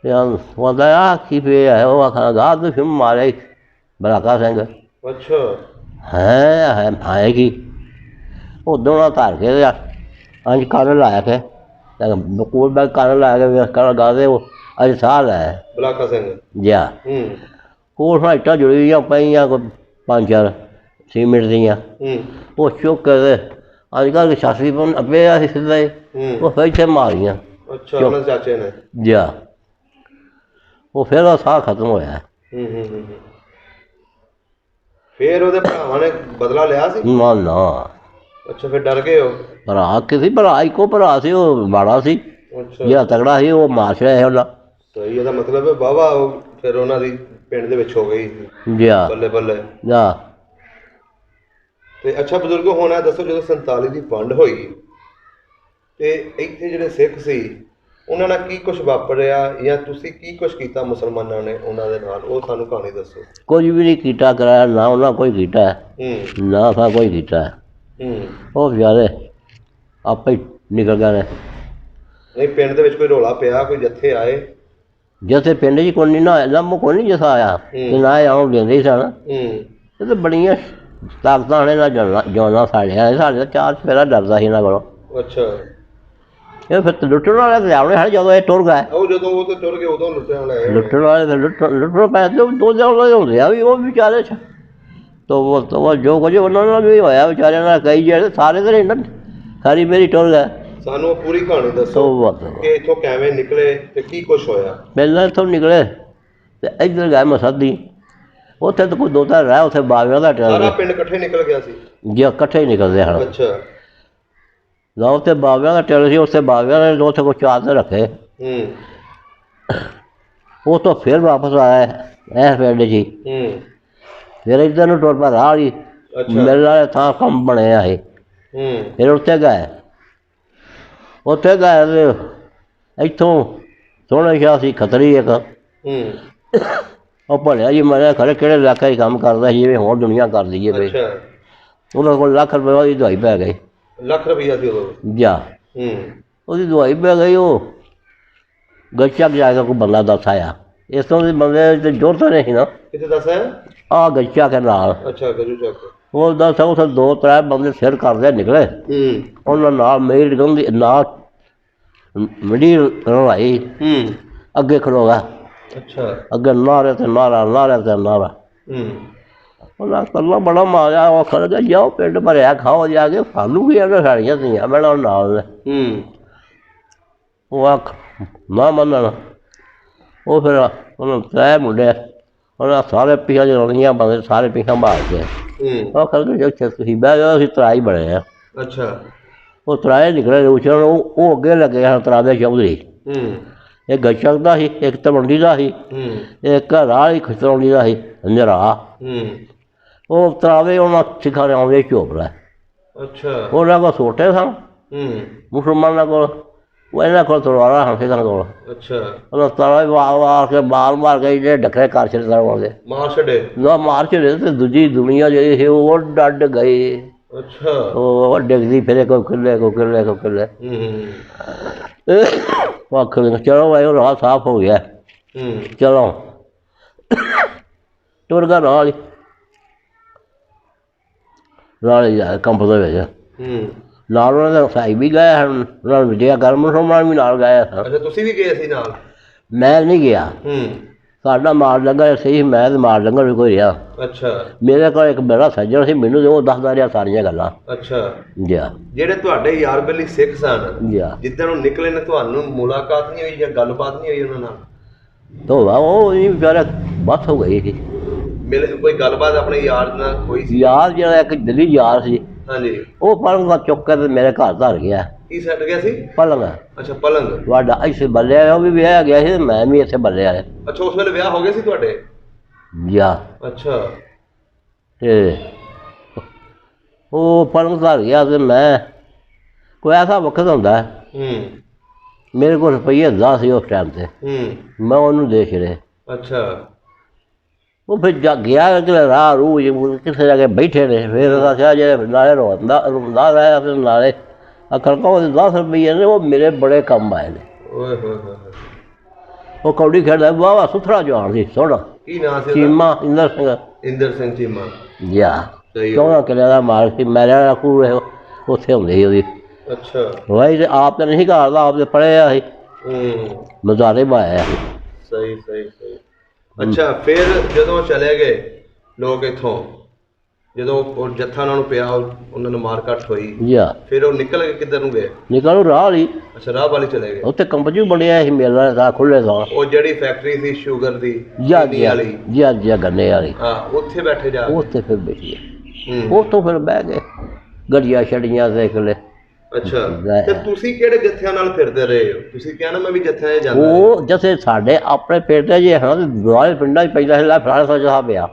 ਤੇ ਉਹ ਆਂਦਾ ਆ ਕੀ ਪਿਆ? ਉਹ ਆਖਣਾ ਗਾਹ ਤੂੰ ਫਿਮ ਮਾਰਿਆ ਬਲਾਕਾ ਸਿੰਘ। ਅੱਛਾ। ਹੈ ਕੀ? ਉਹ ਦੋਨਾਂ ਧਰ ਕੇ ਅੰਜ ਕੰਨ ਲਾਇਆ ਕੇ ਕੋਲ ਬੈਗ ਕੰਨ ਲਾ ਕੇ ਗਾ ਦੇ, ਉਹ ਅੱਜ ਸਾਹ ਲੈ ਬਲਾਕਾ ਸਿੰਘ ਜਿਆ ਕੋਲ ਫਲਾਈਟਾਂ ਜੁੜੀਆਂ ਪਈਆਂ ਕੋਈ 5-4 ਸੀਮਿੰਟ ਦੀਆਂ। ਉਹ ਚੁੱਕ ਕੇ ਅੱਜ ਕੱਲ੍ਹ ਛਾਸੀ ਪਨ ਪਿਆ ਸੀ ਸਿੱਧਾ ਹੀ, ਉਹ ਫਿਰ ਇੱਥੇ ਮਾਰੀਆਂ। ਅੱਛਾ, ਉਹਨਾਂ ਦੇ ਚਾਚੇ ਨੇ? ਜਿਆ। ਉਹ ਫਿਰ ਉਹ ਸਾਹ ਖਤਮ ਹੋਇਆ। ਫਿਰ ਉਹਦੇ ਭਰਾਵਾਂ ਨੇ ਬਦਲਾ ਲਿਆ ਸੀ? ਨਾ। ਅੱਛਾ, ਫਿਰ ਡਰ ਗਏ ਉਹ? ਭਰਾ ਕਿਸੇ ਭਰਾ ਇੱਕੋ ਭਰਾ ਸੀ, ਉਹ ਮਾੜਾ ਸੀ। ਜਿਹੜਾ ਤਗੜਾ ਸੀ ਉਹ ਮਾਰ ਛੜਿਆ ਸੀ ਉਹਨਾਂ। ਸਹੀ, ਇਹਦਾ ਮਤਲਬ ਵਾਹਵਾ ਉਹ ਫਿਰ ਉਹਨਾਂ ਦੀ ਪਿੰਡ ਦੇ ਵਿੱਚ ਹੋ ਗਈ ਜਿਆ, ਬੱਲੇ ਬੱਲੇ। ਤੇ ਅੱਛਾ ਬਜ਼ੁਰਗ, ਹੁਣ ਇਹ ਦੱਸੋ, ਜਦੋਂ 47 ਦੀ ਵੰਡ ਹੋਈ ਤੇ ਇੱਥੇ ਜਿਹੜੇ ਸਿੱਖ ਸੀ ਉਹਨਾਂ ਨਾਲ ਕੀ ਕੁਛ ਵਾਪਰਿਆ, ਜਾਂ ਤੁਸੀਂ ਕੀ ਕੁਛ ਕੀਤਾ ਮੁਸਲਮਾਨਾਂ ਨੇ ਉਹਨਾਂ ਦੇ ਨਾਲ, ਉਹ ਸਾਨੂੰ ਕਹਾਣੀ ਦੱਸੋ। ਕੁਝ ਵੀ ਨਹੀਂ ਕੀਤਾ ਕਰਾਇਆ, ਨਾ ਉਹਨਾਂ ਕੋਈ ਕੀਤਾ ਨਾ ਸਾ ਕੋਈ ਕੀਤਾ। ਉਹ ਵਿਚਾਰੇ ਆਪੇ ਹੀ ਨਿਕਲ ਗਏ ਨੇ। ਨਹੀਂ, ਪਿੰਡ ਦੇ ਵਿੱਚ ਕੋਈ ਰੌਲਾ ਪਿਆ, ਕੋਈ ਜੱਥੇ ਆਏ? ਜੱਥੇ ਪਿੰਡ 'ਚ ਕੋਈ ਨਹੀਂ ਨਾ, ਲੰਮ ਕੋਈ ਨਹੀਂ ਜਥਾ ਆਇਆ, ਤੇ ਨਾ ਆਉਣ ਦਿੰਦੇ ਸਨ। ਇਹ ਤਾਂ ਬੜੀਆਂ ਤਾਕਤਾਂ ਨੇ, ਨਾ ਜਿਉਣਾ ਸਾਡੇ ਤਾਂ 4 ਚਫੇਰਾ ਡਰਦਾ ਸੀ ਇਹਨਾਂ ਕੋਲੋਂ। ਅੱਛਾ। ਇਹ ਫਿਰ ਲੁੱਟਣ ਵਾਲੇ ਤਾਂ ਲਿਆਉਣੇ ਹਨ, ਜਦੋਂ ਇਹ ਟੁਰ ਗਏ। ਜਦੋਂ ਉਹ ਤਾਂ ਟੁਰ ਗਏ ਉਦੋਂ ਲੁੱਟਣ ਵਾਲੇ ਲੁੱਟਣ ਪੈ ਦੋ ਹੁੰਦੇ ਆ ਵੀ, ਉਹ ਵਿਚਾਰੇ ਤੋ ਜੋ ਕੁਝ ਉਹਨਾਂ ਨਾਲ ਵੀ ਹੋਇਆ ਵਿਚਾਰਿਆਂ ਨਾਲ, ਕਈ ਜਿਹੜੇ ਸਾਰੇ ਤਾਂ ਨਹੀਂ ਨਾ ਸਾਰੀ ਮੇਰੀ ਟੁਰ ਗਏ। ਸਾਨੂੰ ਪੂਰੀ ਕਹਾਣੀ ਦੱਸੋ ਕਿ ਇੱਥੋਂ ਕਿਵੇਂ ਨਿਕਲੇ ਤੇ ਕੀ ਕੁਛ ਹੋਇਆ। ਪਹਿਲਾਂ ਇੱਥੋਂ ਨਿਕਲੇ ਤੇ ਇੱਧਰ ਗਏ ਮਸਦੀ, ਉੱਥੇ ਤਾਂ ਕੋਈ 2-3 ਰਹਿ, ਉੱਥੇ ਬਾਬਿਆਂ ਦਾ ਟਿਆ। ਸਾਰਾ ਪਿੰਡ ਇਕੱਠੇ ਨਿਕਲ ਗਿਆ ਸੀ? ਜੀ, ਇਕੱਠੇ ਹੀ ਨਿਕਲਦੇ ਹਨ। ਅੱਛਾ। ਨਾ ਉੱਥੇ ਬਾਬਿਆਂ ਦਾ ਟਿਲ ਸੀ, ਉੱਥੇ ਬਾਬਿਆਂ ਨੇ ਉੱਥੇ ਕੋਈ ਚਾਦਰ ਰੱਖੇ। ਉਹ ਤੋਂ ਫਿਰ ਵਾਪਸ ਆਇਆ ਇਸ ਪਿੰਡ 'ਚ ਹੀ। ਫਿਰ ਇੱਧਰ ਨੂੰ ਟੁਰ ਪਿਆ ਰਾਹ ਹੀ, ਮੇਰੇ ਨਾਲ ਥਾਂ ਕੰਮ ਬਣਿਆ ਸੀ। ਫਿਰ ਉੱਥੇ ਗਏ ਤੇ ਇੱਥੋਂ ਸੋਹਣਾ ਸ਼ਾਹ ਸੀ ਖੱਤਰੀ ਇੱਕ, ਉਹ ਭਲਿਆ ਜੀ ਮੈਂ ਖਰੇ ਕਿਹੜੇ ਇਲਾਕੇ 'ਚ ਕੰਮ ਕਰਦਾ ਸੀ, ਜਿਵੇਂ ਹੋਰ ਦੁਨੀਆ ਕਰਦੀ ਹੈ ਬਈ। ਉਹਨਾਂ ਕੋਲ ਲੱਖ ਰੁਪਏ ਦੀ ਦਵਾਈ ਪੈ ਗਈ। ਲੱਖ ਰੁਪਈਆ ਸੀ ਉਦੋਂ? ਜਾ, ਉਹਦੀ ਦਵਾਈ ਪੈ ਗਈ। ਉਹ ਗੱਚਕ ਜਾ ਕੇ ਕੋਈ ਬੰਦਾ ਦੱਸ ਆਇਆ, ਇਸ ਤੋਂ ਬੰਦੇ ਤੇ ਜ਼ੋਰ ਤਾਂ ਨਹੀਂ ਨਾ। ਕਿੱਥੇ ਦੱਸ ਆਇਆ? ਆਹ ਗੱਚਾ ਕੇ ਨਾਲ। ਅੱਛਾ, ਗੱਜੂ ਚੱਕ। ਉਹ ਦੱਸ ਉੱਥੇ 2-3 ਬੰਦੇ ਸਿਰ ਕਰਦੇ ਨਿਕਲੇ, ਉਹਨਾਂ ਨਾਲ ਮੇਰੀ ਗੰਦੀ ਨਾਲ ਮੰਡੀ ਰਵਾਈ, ਅੱਗੇ ਖਲੋ ਗਿਆ। ਅੱਛਾ। ਅੱਗੇ ਨਾਰੇ ਤੇ ਨਾਰਾ, ਨਾਰੇ ਤੇ ਨਾਰਾ। ਉਹਨਾਂ ਕੱਲਾ ਬੜਾ ਮਾਰਿਆ। ਉਹ ਖੜ ਗਿਆ, ਜਾਓ ਪਿੰਡ ਭਰਿਆ ਖਾਓ ਜਾ ਕੇ, ਸਾਨੂੰ ਕੀ ਇਹਨੇ ਸਾੜੀਆਂ ਧੀਆਂ ਭੈਣਾਂ ਨਾਲ ਨੇ। ਉਹ ਆਖ ਨਾ ਮੰਨਣ, ਉਹ ਫਿਰ ਉਹਨਾਂ ਤਰੇ ਮੁੰਡੇ ਉਹਨਾਂ ਸਾਰੇ ਪੀਆਂ ਜਲਾਉਣੀਆਂ ਬੰਦੇ ਸਾਰੇ ਪੀਆਂ ਬਾਹਰ ਕੇ ਉਹ ਕਰਕੇ ਤੁਸੀਂ ਬਹਿ ਜਾਓ ਅਸੀਂ ਤਰਾਈ ਬਣੇ ਆ ਅੱਛਾ ਉਹ ਤਰਾਏ ਨਿਕਲੇ ਉਛਲ ਉਹ ਅੱਗੇ ਲੱਗੇ ਹਨ ਤਰਾਵੇ ਚੌਧਰੀ ਇੱਕ ਗੱਚਕ ਦਾ ਸੀ ਇੱਕ ਤਮੰਡੀ ਦਾ ਸੀ ਇੱਕ ਰਾਹ ਖਿਚਰਾਉਣੀ ਦਾ ਸੀ ਨਿਰਾ ਉਹ ਤਰਾਵੇ ਉਹਨਾਂ ਸਿੱਖਾਂ ਨੇ ਆਉਂਦੇ ਝੋਪੜਾ ਅੱਛਾ ਉਹਨਾਂ ਕੋਲ ਸੋਟੇ ਸਨ ਮੁਸਲਮਾਨਾਂ ਕੋਲ ਉਹ ਇਹਨਾਂ ਕੋਲ ਤਲਵਾਰਾਂ ਹਨ ਸਿੱਖਾਂ ਕੋਲ ਅੱਛਾ ਉਹਨਾਂ ਤਲਵਾਰ ਵਾਰ ਕੇ ਮਾਰ ਕੇ ਜਿਹੜੇ ਡੱਕਰੇ ਕਰ ਛੱਡੇ ਤਲਵਾਰ ਮਾਰ ਛੱਡੇ ਨਾ ਮਾਰ ਛੱਡੇ ਤੇ ਦੂਜੀ ਦੁਨੀਆ ਜਿਹੜੀ ਸੀ ਉਹ ਡੱਡ ਗਈ ਅੱਛਾ ਉਹ ਡਿੱਗਦੀ ਫਿਰੇ ਕੋਈ ਕਿੱਲੇ ਅੱਖ ਚਲੋ ਭਾਈ ਉਹ ਰਾਹ ਸਾਫ਼ ਹੋ ਗਿਆ ਚਲੋ ਟੁਰ ਗਿਆ ਨਾਲ ਹੀ ਜਾ ਕੰਪ ਦੇ ਵਿੱਚ ਨਾਲ ਉਹਨਾਂ ਦੇ ਸਾਈ ਵੀ ਗਏ ਹਨ ਉਹਨਾਂ ਨੂੰ ਵਿਜਿਆ ਗਰਮ ਸੋਮਾਨ ਵੀ ਨਾਲ ਗਏ ਸਨ ਅੱਛਾ ਤੁਸੀਂ ਵੀ ਗਏ ਸੀ ਨਾਲ ਮੈਂ ਨਹੀਂ ਗਿਆ ਸਾਡਾ ਮਾਰ ਲੰਗਰ ਸਹੀ ਮੈਂ ਤੇ ਮਾਰ ਲੰਗਰ ਵੀ ਕੋਈ ਰਿਹਾ ਅੱਛਾ ਮੇਰੇ ਕੋਲ ਇੱਕ ਮੇਰਾ ਸੱਜਣ ਸੀ ਮੈਨੂੰ ਉਹ ਦੱਸਦਾ ਰਿਹਾ ਸਾਰੀਆਂ ਗੱਲਾਂ ਅੱਛਾ ਜਿਆ ਜਿਹੜੇ ਤੁਹਾਡੇ ਯਾਰ ਬੇਲੀ ਸਿੱਖ ਸਨ ਜਿਆ ਜਿੱਦਣ ਉਹ ਨਿਕਲੇ ਨੇ ਤੁਹਾਨੂੰ ਮੁਲਾਕਾਤ ਨਹੀਂ ਹੋਈ ਜਾਂ ਗੱਲਬਾਤ ਨਹੀਂ ਹੋਈ ਉਹਨਾਂ ਨਾਲ ਤੋਵਾ ਉਹ ਨਹੀਂ ਵਿਚਾਰਾ ਬਸ ਹੋ ਗਈ ਸੀ ਮਿਲ ਕੋਈ ਗੱਲਬਾਤ ਆਪਣੇ ਯਾਰ ਨਾਲ ਹੋਈ ਸੀ ਯਾਰ ਜਿਹੜਾ ਇੱਕ ਦਿੱਲੀ ਯਾਰ ਸੀ ਹਾਂਜੀ ਉਹ ਪਲੰਗ ਦਾ ਚੁੱਕ ਕੇ ਤੇ ਮੇਰੇ ਘਰ ਧਰ ਗਿਆ ਕੀ ਛੱਡ ਗਿਆ ਸੀ ਪਲੰਗ ਅੱਛਾ ਪਲੰਗ ਵਾਡਾ ਇੱਥੇ ਬੱਲਿਆ ਉਹ ਵੀ ਵਿਆਹ ਗਿਆ ਸੀ ਮੈਂ ਵੀ ਇੱਥੇ ਬੱਲਿਆ ਹੈ ਅੱਛਾ ਉਸ ਵੇਲੇ ਵਿਆਹ ਹੋ ਗਏ ਸੀ ਤੁਹਾਡੇ ਜਾ ਅੱਛਾ ਤੇ ਉਹ ਪਲੰਗ ਧਰ ਗਿਆ ਤੇ ਮੈਂ ਕੋਈ ਐਸਾ ਵਕਤ ਹੁੰਦਾ ਮੇਰੇ ਕੋਲ ਰੁਪਈਏ 10 ਸੀ ਉਸ ਟਾਈਮ ਤੇ ਮੈਂ ਉਹਨੂੰ ਦੇ ਛੜੇ ਅੱਛਾ ਉਹ ਫਿਰ ਗਿਆ ਕਿ ਰਾਹ ਰੂ ਕਿੱਥੇ ਜਾ ਕੇ ਬੈਠੇ ਨੇ ਫਿਰ ਦੱਸਿਆ ਜੇ ਨਾਲੇ ਰੋਂਦਾ ਰਿਹਾ ਫਿਰ ਨਾਲੇ ਆਖਰ ਕੋ 10 ਰੁਪਈਏ ਨੇ ਉਹ ਮੇਰੇ ਬੜੇ ਕੰਮ ਆਏ ਨੇ ਓਏ ਹੋਏ ਹੋਏ ਉਹ ਕੌਡੀ ਖੇਡਦਾ ਵਾਹ ਸੁਥਰਾ ਜਵਾਨ ਸੀ ਸੋਹਣਾ ਕੀ ਨਾਂ ਸੀ ਚੀਮਾ ਇੰਦਰ ਸਿੰਘ ਚੀਮਾ ਜਾ 14 ਕਿੱਲੇ ਦਾ ਮਾਲ ਸੀ ਮੇਰੇ ਕੋਲ ਉੱਥੇ ਹੁੰਦੀ ਸੀ ਉਹਦੀ ਅੱਛਾ ਵਾਈ ਤੇ ਆਪ ਤਾਂ ਨਹੀਂ ਕਰਦਾ ਆਪ ਤੇ ਪੜ੍ਹਿਆ ਸੀ ਮਜ਼ਾਰੇ ਬਾਇਆ ਸਹੀ ਅੱਛਾ ਫਿਰ ਜਦੋਂ ਚਲੇ ਗਏ ਲੋਕ ਇੱਥੋਂ ਜਦੋਂ ਉਹ ਜੱਥਾ ਉਹਨਾਂ ਨੂੰ ਪਿਆ ਉਹਨਾਂ ਨੂੰ ਮਾਰ ਕੱਟ ਹੋਈ ਜਾ ਫਿਰ ਉਹ ਨਿਕਲ ਕੇ ਕਿੱਧਰ ਨੂੰ ਗਏ ਨਿਕਲੋ ਰਾਹ ਲਈ ਅੱਛਾ ਰਾਹ ਵਾਲੀ ਚਲੇ ਗਏ ਉੱਥੇ ਕੰਪਨੀ ਬਣਿਆ ਸੀ ਮੇਲਾ ਦਾ ਖੁੱਲੇ ਦਾ ਉਹ ਜਿਹੜੀ ਫੈਕਟਰੀ ਸੀ ਸ਼ੂਗਰ ਦੀ ਚੀਨੀ ਵਾਲੀ ਜੀ ਗੰਨੇ ਵਾਲੀ ਹਾਂ ਉੱਥੇ ਬੈਠੇ ਜਾ ਉੱਥੇ ਫਿਰ ਬੈਠੀ ਉੱਥੋਂ ਫਿਰ ਬਹਿ ਗਏ ਗੱਡੀਆਂ ਛੜੀਆਂ ਦੇਖ ਲੈ ਅੱਛਾ ਤੇ ਤੁਸੀਂ ਕਿਹੜੇ ਜੱਥਿਆਂ ਨਾਲ ਫਿਰਦੇ ਰਹੇ ਹੋ ਤੁਸੀਂ ਕਿਹਾ ਨਾ ਮੈਂ ਵੀ ਜੱਥਿਆਂ 'ਚ ਜਾਂਦਾ ਉਹ ਜਿਵੇਂ ਸਾਡੇ ਆਪਣੇ ਪਿੰਡ ਜੇ ਹੈ ਦੁਆਲੇ ਪਿੰਡਾਂ 'ਚ ਪੈਂਦਾ ਸੀ ਫਲਾਣੇ ਸਾਹਿਬ ਸਾਹਿਬ ਪਿਆ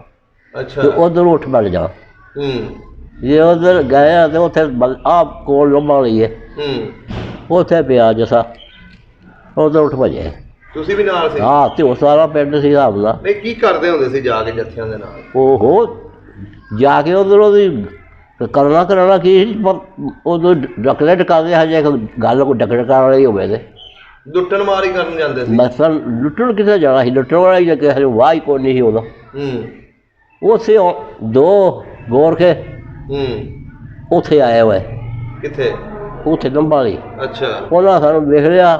ਅੱਛਾ ਤੇ ਉੱਧਰ ਉੱਠ ਬਣ ਜਾ ਜੇ ਉੱਧਰ ਗਏ ਤੇ ਉੱਥੇ ਆਪ ਕੋਲ ਲੰਮਾ ਲਈਏ ਉੱਥੇ ਪਿਆ ਜਸਾ ਉੱਧਰ ਉੱਠ ਭਜੇ ਤੁਸੀਂ ਵੀ ਨਾਲ ਸੀ ਹਾਂ ਤੇ ਉਹ ਸਾਰਾ ਪਿੰਡ ਸੀ ਹਿਸਾਬ ਨਾਲ ਨਹੀਂ ਕੀ ਕਰਦੇ ਹੁੰਦੇ ਸੀ ਜਾ ਕੇ ਜੱਥਿਆਂ ਦੇ ਨਾਲ ਉਹ ਜਾ ਕੇ ਉੱਧਰ ਉਹਦੀ ਕਰਨਾ ਕੀ ਉਦੋਂ ਡਕਲੇ ਟਕਾਉਂਦੇ ਹਜੇ ਗੱਲ ਕੋਈ ਡਕੜੇ ਕਰਨ ਵਾਲੀ ਹੋਵੇ ਤੇ ਲੁੱਟਣ ਮਾਰ ਹੀ ਕਰਨ ਜਾਂਦੇ ਸੀ ਮਸਲ ਲੁੱਟਣ ਕਿੱਥੇ ਜਾਣਾ ਸੀ ਲੁੱਟਣ ਵਾਲਾ ਹੀ ਲੱਗੇ ਹਜੇ ਵਾਹ ਹੀ ਕੋਈ ਨਹੀਂ ਸੀ ਉਦੋਂ ਉੱਥੇ ਦੋ ਗੋਰਖੇ ਉੱਥੇ ਆਏ ਹੋਏ ਕਿੱਥੇ ਉੱਥੇ ਲੰਬਾ ਲਈ ਅੱਛਾ ਉਹਨਾਂ ਸਾਨੂੰ ਵੇਖ ਲਿਆ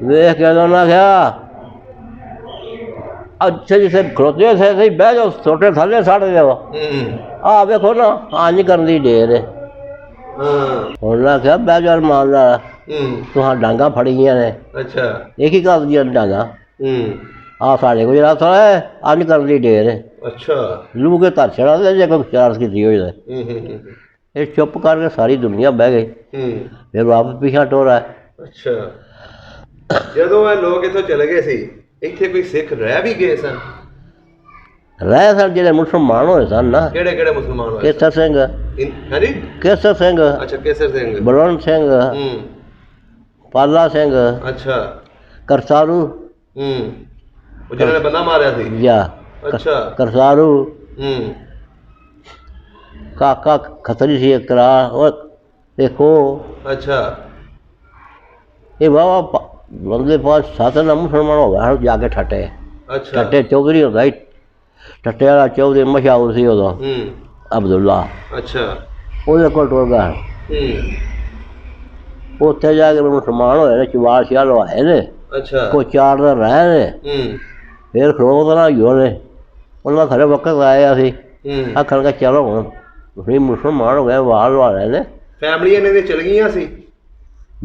ਵੇਖ ਕੇ ਉਹਨਾਂ ਕਿਹਾ ਅੱਛਾ ਜਿਸੇ ਖਲੋਤੇ ਸੇ ਬਹਿ ਜਾਓ ਛੋਟੇ ਥੱਲੇ ਛੱਡ ਦਿਓ ਆ ਵੇਖੋ ਨਾ ਆ ਨਹੀਂ ਕਰਨ ਦੀ ਢੇਰ ਉਹਨਾਂ ਕਿਹਾ ਬਹਿ ਜਾ ਮਾਨ ਲਾ ਤੁਹਾਂ ਡਾਂਗਾ ਫੜੀਆਂ ਨੇ ਅੱਛਾ ਇਹ ਕੀ ਕਰਦੀਆਂ ਡਾਂਗਾ ਆ ਸਾਡੇ ਕੋਲ ਜਿਹੜਾ ਥੋੜਾ ਆ ਨਹੀਂ ਕਰਨ ਦੀ ਢੇਰ ਅੱਛਾ ਲੂ ਕੇ ਧਰ ਛੜਾ ਤੇ ਜੇ ਕੋਈ ਚਾਰਜ ਕੀਤੀ ਹੋਈ ਇਹ ਚੁੱਪ ਕਰਕੇ ਸਾਰੀ ਦੁਨੀਆ ਬਹਿ ਗਈ ਫਿਰ ਵਾਪਸ ਪਿਛਾ ਟੋਰਾ ਅੱਛਾ ਜਦੋਂ ਇਹ ਲੋਕ ਇੱਥੋਂ ਚਲੇ ਗਏ ਸੀ ਇੱਥੇ ਕੋਈ ਸਿੱਖ ਰਹਿ ਵੀ ਗਏ ਸਨ ਰਹਿ ਸਨ ਜਿਹੜੇ ਮੁਸਲਮਾਨ ਹੋਏ ਸਨ ਨਾ ਕਿਹੜੇ ਮੁਸਲਮਾਨ ਹੋਏ ਕੇਸਰ ਸਿੰਘ ਹਾਂਜੀ ਕੇਸਰ ਸਿੰਘ ਅੱਛਾ ਕੇਸਰ ਸਿੰਘ ਬਲਵੰਤ ਸਿੰਘ ਪਾਲਾ ਸਿੰਘ ਅੱਛਾ ਕਰਸਾਰੂ ਉਹ ਜਿਹਨਾਂ ਨੇ ਬੰਦਾ ਮਾਰਿਆ ਸੀ ਜਾ ਅੱਛਾ ਕਰਸਾਰੂ ਕਾਕਾ ਖਤਰੀ ਸੀ ਕਰਾ ਉਹ ਦੇਖੋ ਅੱਛਾ ਇਹ ਬਾਬਾ ਬੰਦੇ ਪਾਸ 7 ਨਾ ਮੁਸਲਮਾਨ ਹੋ ਗਿਆ ਜਾ ਕੇ ਠੱਟੇ ਅੱਛਾ ਠੱਟੇ ਚੌਧਰੀ ਹੁੰਦਾ ਸੀ ਠੱਟੇ ਵਾਲਾ ਚੌਧਰੀ ਮਸ਼ਹੂਰ ਸੀ ਉਦੋਂ ਅਬਦੁੱਲਾ ਅੱਛਾ ਉਹਦੇ ਕੋਲ ਟੁਰ ਗਿਆ ਉੱਥੇ ਜਾ ਕੇ ਮੁਸਲਮਾਨ ਹੋਏ ਨੇ ਚਵਾਲ ਸ਼ਿਆਲ ਹੋਏ ਨੇ ਅੱਛਾ ਕੋਈ 4 ਦਿਨ ਰਹੇ ਨੇ ਫਿਰ ਖਲੋਤ ਨਾ ਹੀ ਉਹਨੇ ਉਹਨਾਂ ਖਰੇ ਵਕਤ ਆਇਆ ਸੀ ਆਖਣ ਕੇ ਚਲੋ ਹੁਣ ਤੁਸੀਂ ਮੁਸਲਮਾਨ ਹੋ ਗਏ ਵਾਲ ਵਾਲੇ ਨੇ ਫੈਮਲੀ ਇਹਨਾਂ ਦੀਆਂ ਚਲ ਗਈਆਂ ਸੀ